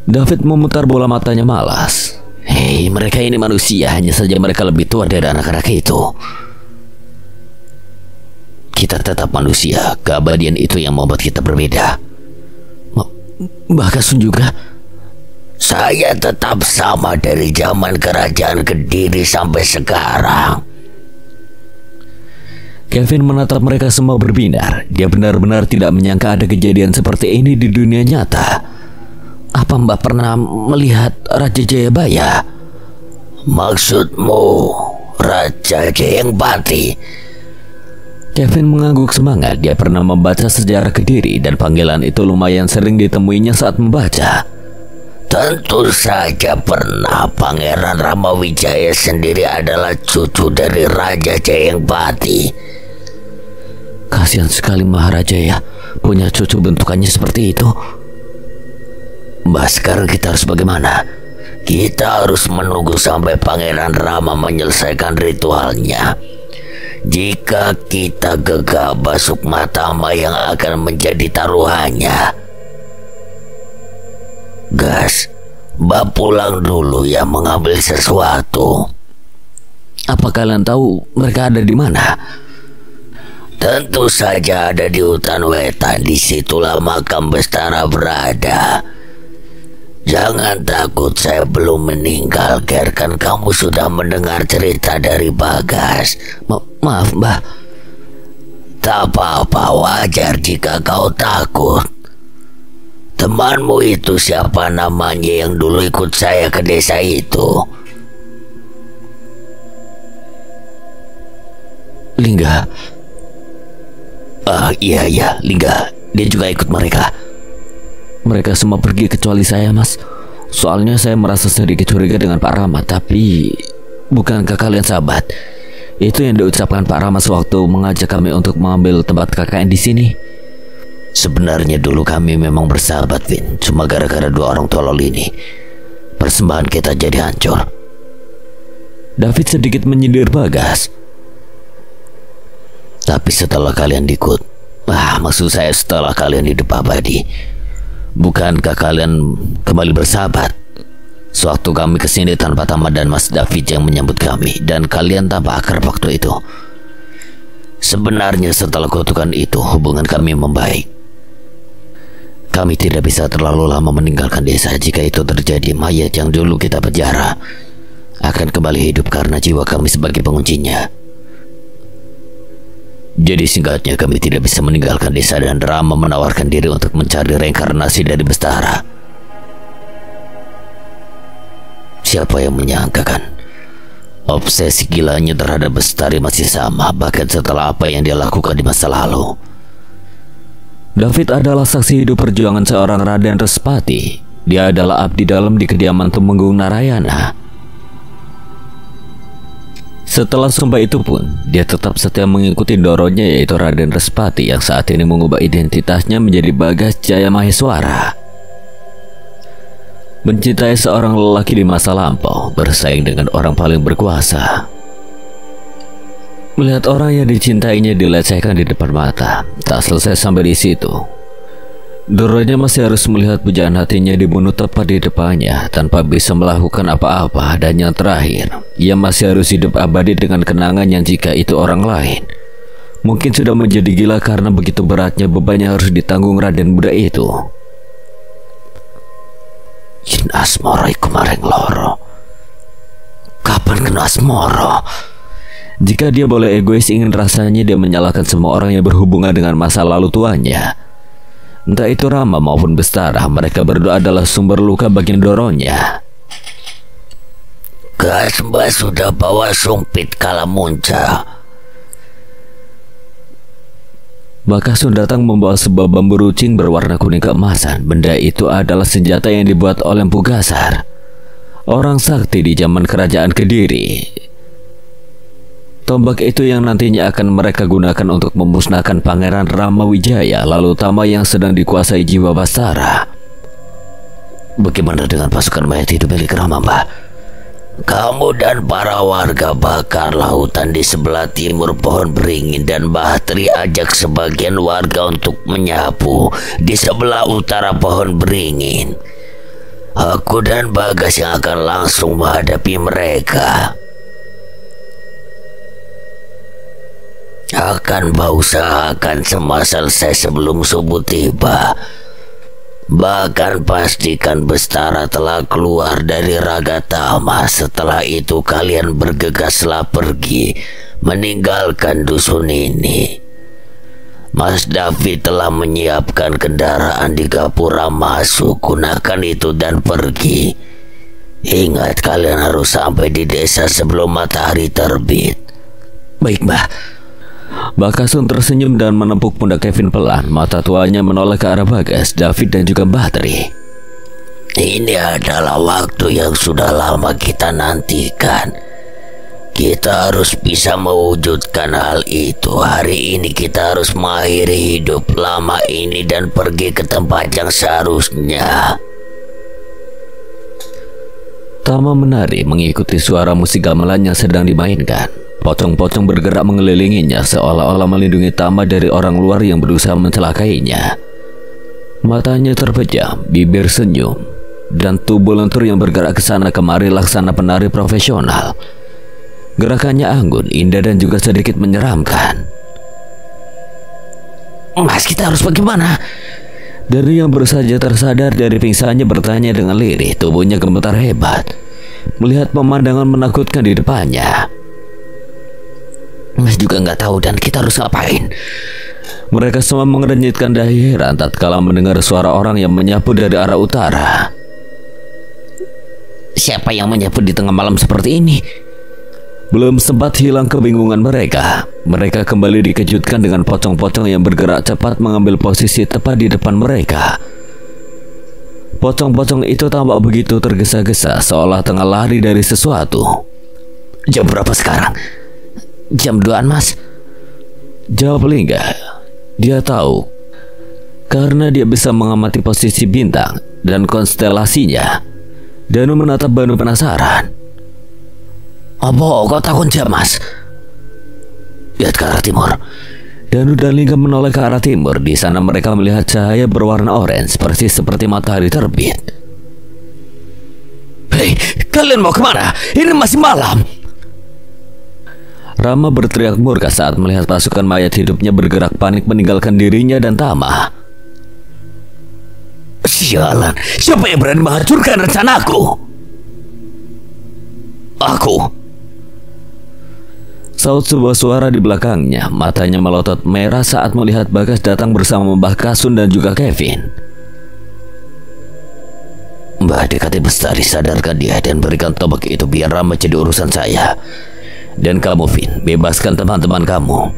David memutar bola matanya malas. Hei, mereka ini manusia, hanya saja mereka lebih tua dari anak-anak itu. Kita tetap manusia, keabadian itu yang membuat kita berbeda. Bagas juga? Saya tetap sama dari zaman kerajaan Kediri sampai sekarang. Kevin menatap mereka semua berbinar. Dia benar-benar tidak menyangka ada kejadian seperti ini di dunia nyata. Apa Mbak pernah melihat Raja Jayabaya? Maksudmu Raja Jayangbati? Kevin mengangguk semangat. Dia pernah membaca sejarah Kediri dan panggilan itu lumayan sering ditemuinya saat membaca. Tentu saja pernah. Pangeran Ramawijaya sendiri adalah cucu dari Raja Jayangbati. Kasihan sekali Maharaja ya, punya cucu bentukannya seperti itu. Mbak, sekarang kita harus bagaimana? Kita harus menunggu sampai Pangeran Rama menyelesaikan ritualnya. Jika kita gegabah Sukmatama yang akan menjadi taruhannya. Gas, Mbak pulang dulu ya mengambil sesuatu. Apa kalian tahu mereka ada di mana? Tentu saja ada di hutan wetan. Disitulah makam Bestara berada. Jangan takut, saya belum meninggal. Kan kamu sudah mendengar cerita dari Bagas. Maaf Mbah. Tak apa-apa, wajar jika kau takut. Temanmu itu siapa namanya yang dulu ikut saya ke desa itu? Lingga. Iya, Lingga. Dia juga ikut mereka. Mereka semua pergi kecuali saya, Mas. Soalnya saya merasa sedikit curiga dengan Pak Rama. Tapi bukankah kalian sahabat? Itu yang diucapkan Pak Rama sewaktu mengajak kami untuk mengambil tempat KKN di sini. Sebenarnya dulu kami memang bersahabat, Vin. Cuma gara-gara dua orang tolol ini, persembahan kita jadi hancur. David sedikit menyindir Bagas. Tapi setelah kalian maksud saya setelah kalian hidup abadi, bukankah kalian kembali bersahabat? Sewaktu kami kesini tanpa Tama dan Mas David yang menyambut kami, dan kalian tanpa akrab waktu itu. Sebenarnya setelah kutukan itu hubungan kami membaik. Kami tidak bisa terlalu lama meninggalkan desa. Jika itu terjadi, mayat yang dulu kita penjara akan kembali hidup karena jiwa kami sebagai penguncinya. Jadi singkatnya, kami tidak bisa meninggalkan desa dan Rama menawarkan diri untuk mencari reinkarnasi dari Bestara. Siapa yang menyangka kan? Obsesi gilanya terhadap Bestari masih sama, bahkan setelah apa yang dia lakukan di masa lalu. David adalah saksi hidup perjuangan seorang Raden Respati. Dia adalah abdi dalam di kediaman Tumenggung Narayana. Setelah sumpah itu pun, dia tetap setia mengikuti doronya, yaitu Raden Respati yang saat ini mengubah identitasnya menjadi Bagas Jaya Maheswara. Mencintai seorang lelaki di masa lampau, bersaing dengan orang paling berkuasa. Melihat orang yang dicintainya dilecehkan di depan mata, tak selesai sampai di situ. Doronya masih harus melihat pujaan hatinya dibunuh tepat di depannya tanpa bisa melakukan apa-apa, dan yang terakhir, ia masih harus hidup abadi dengan kenangan yang jika itu orang lain mungkin sudah menjadi gila karena begitu beratnya beban yang harus ditanggung Raden muda itu. Yen asmara iku maring loro. Kapan kena asmara? Jika dia boleh egois, ingin rasanya dia menyalahkan semua orang yang berhubungan dengan masa lalu tuanya. Entah itu Rama maupun Bestara, mereka berdua adalah sumber luka bagi Ndoronya. Kasba sudah bawa sumpit Kalamunca. Bakasun datang membawa sebuah bambu rucing berwarna kuning keemasan. Benda itu adalah senjata yang dibuat oleh Empu Gasar, orang sakti di zaman kerajaan Kediri. Tombak itu yang nantinya akan mereka gunakan untuk memusnahkan Pangeran Rama Wijaya, lalu Tama yang sedang dikuasai jiwa Bastara. Bagaimana dengan pasukan mayat hidup milik Rama, Mbah? Kamu dan para warga bakar lautan di sebelah timur pohon beringin, dan Bahtri ajak sebagian warga untuk menyapu di sebelah utara pohon beringin. Aku dan Bagas yang akan langsung menghadapi mereka. Akan usahakan semua selesai sebelum subuh tiba. Bahkan pastikan Bestara telah keluar dari Raga Tama. Setelah itu kalian bergegaslah pergi meninggalkan dusun ini. Mas David telah menyiapkan kendaraan di Gapura masuk. Gunakan itu dan pergi. Ingat, kalian harus sampai di desa sebelum matahari terbit. Baik, Mbah. Bakasun tersenyum dan menepuk pundak Kevin pelan. Mata tuanya menoleh ke arah Bagas, David dan juga Bahtri. Ini adalah waktu yang sudah lama kita nantikan. Kita harus bisa mewujudkan hal itu. Hari ini kita harus mengakhiri hidup lama ini dan pergi ke tempat yang seharusnya. Tama menari mengikuti suara musik gamelan yang sedang dimainkan. Pocong-pocong bergerak mengelilinginya seolah-olah melindungi Tama dari orang luar yang berusaha mencelakainya. Matanya terpejam, bibir senyum, dan tubuh lentur yang bergerak ke sana kemari laksana penari profesional. Gerakannya anggun, indah dan juga sedikit menyeramkan. Mas, kita harus bagaimana? Dari yang baru saja tersadar dari pingsannya bertanya dengan lirih. Tubuhnya gemetar hebat melihat pemandangan menakutkan di depannya. Mas juga nggak tahu, dan kita harus ngapain? Mereka semua mengernyitkan dahi heran tatkala mendengar suara orang yang menyapu dari arah utara. Siapa yang menyapu di tengah malam seperti ini? Belum sempat hilang kebingungan mereka, mereka kembali dikejutkan dengan pocong-pocong yang bergerak cepat mengambil posisi tepat di depan mereka. Pocong-pocong itu tampak begitu tergesa-gesa, seolah tengah lari dari sesuatu. Jam berapa sekarang? Jam 2-an, Mas. Jawab Lingga. Dia tahu karena dia bisa mengamati posisi bintang dan konstelasinya. Danu menatap Banu penasaran. Apa kau takut jam, Mas? Lihat ke arah timur. Danu dan Lingga menoleh ke arah timur. Di sana mereka melihat cahaya berwarna orange persis seperti matahari terbit. Hei, kalian mau kemana? Ini masih malam. Rama berteriak murka saat melihat pasukan mayat hidupnya bergerak panik meninggalkan dirinya dan Tama. Sialan, siapa yang berani menghancurkan rencanaku? Aku. Saut sebuah suara di belakangnya. Matanya melotot merah saat melihat Bagas datang bersama Mbah Kasun dan juga Kevin. Mbah, dekati Bestari, sadarkan dia dan berikan tombak itu biar Rama jadi urusan saya. Dan kamu, Vin, bebaskan teman-teman kamu.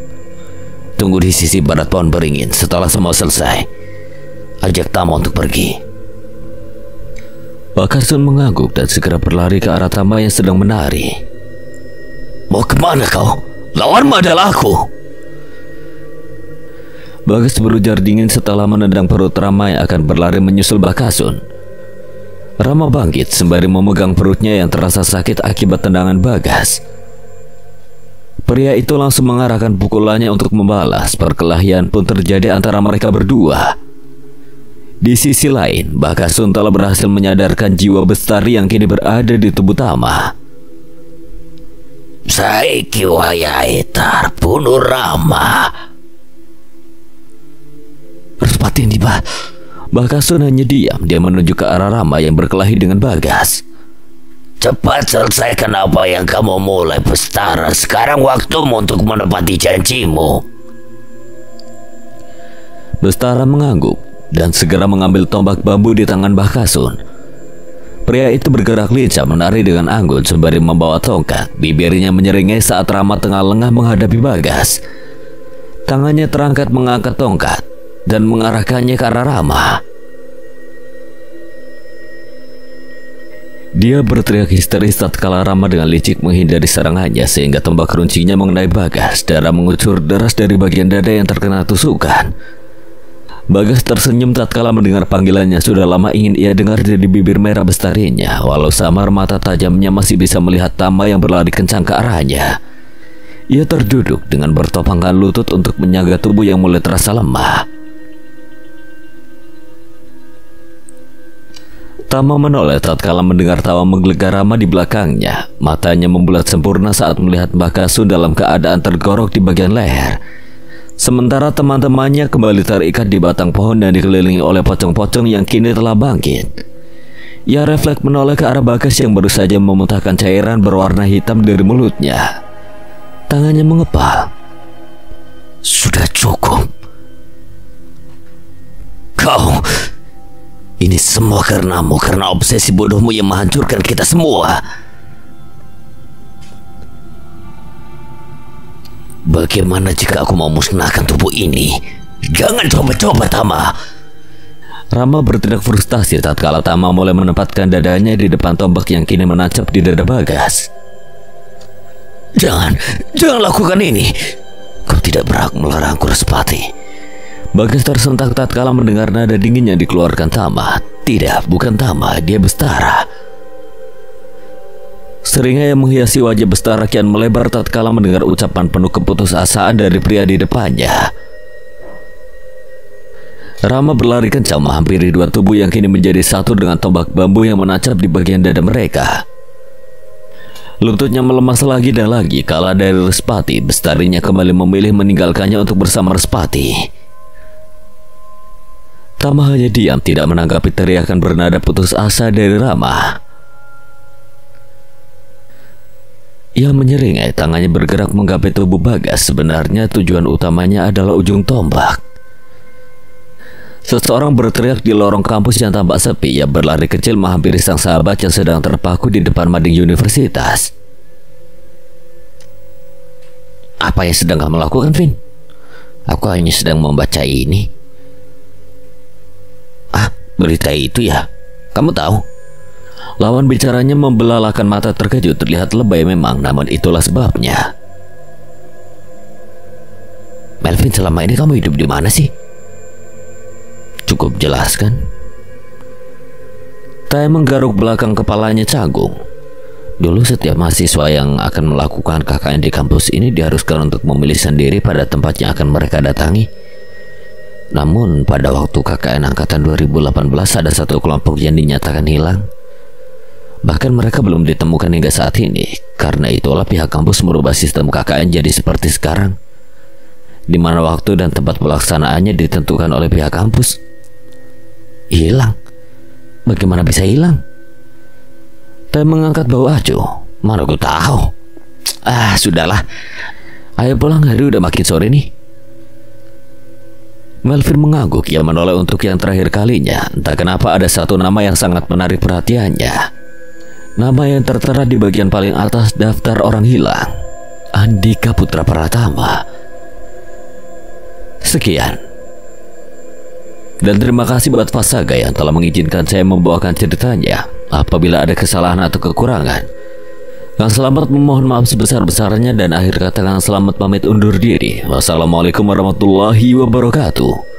Tunggu di sisi barat pohon beringin. Setelah semua selesai, ajak Tama untuk pergi. Bakasun mengangguk dan segera berlari ke arah Tama yang sedang menari. Mau kemana kau? Lawanmu adalah aku. Bagas berujar dingin setelah menendang perut Rama yang akan berlari menyusul Bakasun. Rama bangkit sembari memegang perutnya yang terasa sakit akibat tendangan Bagas. Pria itu langsung mengarahkan pukulannya untuk membalas. Perkelahian pun terjadi antara mereka berdua. Di sisi lain, Bakasun telah berhasil menyadarkan jiwa Bestari yang kini berada di tubuh Tama. Saiki wayahe bunuh Rama. Percepatan tiba. Bakasun hanya diam. Dia menuju ke arah Rama yang berkelahi dengan Bagas. Cepat selesaikan apa yang kamu mulai, Bestara. Sekarang waktumu untuk menepati janjimu. Bestara mengangguk. dan segera mengambil tombak bambu di tangan Mbah Kasun. Pria itu bergerak lincah menari dengan anggun sembari membawa tongkat. Bibirnya menyeringai saat Rama tengah lengah menghadapi Bagas. Tangannya terangkat mengangkat tongkat dan mengarahkannya ke arah Rama. Dia berteriak histeris tatkala Rama dengan licik menghindari serangannya sehingga tombak runcinya mengenai Bagas. Darah mengucur deras dari bagian dada yang terkena tusukan. Bagas tersenyum tatkala mendengar panggilannya sudah lama ingin ia dengar dari bibir merah bestarinya. Walau samar mata tajamnya masih bisa melihat Tama yang berlari kencang ke arahnya. Ia terduduk dengan bertopangkan lutut untuk menjaga tubuh yang mulai terasa lemah. Tama menoleh tatkala mendengar tawa menggelegar Rama di belakangnya. Matanya membulat sempurna saat melihat Mbah Kasun dalam keadaan tergorok di bagian leher. Sementara teman-temannya kembali terikat di batang pohon dan dikelilingi oleh pocong-pocong yang kini telah bangkit. Ia refleks menoleh ke arah Bagas yang baru saja memuntahkan cairan berwarna hitam dari mulutnya. Tangannya mengepal. Sudah cukup. Kau, ini semua karenamu, karena obsesi bodohmu yang menghancurkan kita semua. Bagaimana jika aku mau musnahkan tubuh ini? Jangan coba-coba, Tama. Rama bertindak frustasi tatkala Tama mulai menempatkan dadanya di depan tombak yang kini menancap di dada Bagas. Jangan lakukan ini. Kau tidak berhak melarangku, Respati. Bagas tersentak tatkala mendengar nada dingin yang dikeluarkan Tama. Tidak, bukan Tama, dia Bestara. Seringnya yang menghiasi wajah Bestara kian melebar tatkala mendengar ucapan penuh keputusasaan dari pria di depannya. Rama berlari kencang menghampiri dua tubuh yang kini menjadi satu dengan tombak bambu yang menancap di bagian dada mereka. Lututnya melemas lagi dan lagi kala dari Respati. Bestarinya kembali memilih meninggalkannya untuk bersama Respati. Tama hanya diam, tidak menanggapi teriakan bernada putus asa dari Rama. Ia menyeringai, tangannya bergerak menggapai tubuh Bagas. Sebenarnya tujuan utamanya adalah ujung tombak. Seseorang berteriak di lorong kampus yang tampak sepi. Ia berlari kecil menghampiri sang sahabat yang sedang terpaku di depan mading universitas. Apa yang sedang kamu lakukan, Vin? Aku hanya sedang membaca ini. Ah, berita itu ya? Kamu tahu? Lawan bicaranya membelalakan mata terkejut. Terlihat lebay memang, namun itulah sebabnya. Melvin, selama ini kamu hidup di mana sih? Cukup jelas kan? Tay menggaruk belakang kepalanya canggung. Dulu setiap mahasiswa yang akan melakukan KKN di kampus ini diharuskan untuk memilih sendiri pada tempat yang akan mereka datangi. Namun pada waktu KKN angkatan 2018 ada satu kelompok yang dinyatakan hilang. Bahkan mereka belum ditemukan hingga saat ini. Karena itulah pihak kampus merubah sistem KKN jadi seperti sekarang, di mana waktu dan tempat pelaksanaannya ditentukan oleh pihak kampus. Hilang? Bagaimana bisa hilang? Tay mengangkat bau acuh. Mana gue tahu. Ah, sudahlah. Ayo pulang, hari udah makin sore nih. Melvin mengangguk. Ia menoleh untuk yang terakhir kalinya. Entah kenapa ada satu nama yang sangat menarik perhatiannya. Nama yang tertera di bagian paling atas daftar orang hilang. Andika Putra Pratama. Sekian. Dan terima kasih buat Fasaga yang telah mengizinkan saya membawakan ceritanya. Apabila ada kesalahan atau kekurangan, Kang Selamat memohon maaf sebesar-besarnya, dan akhir kata Kang Selamat pamit undur diri. Wassalamualaikum warahmatullahi wabarakatuh.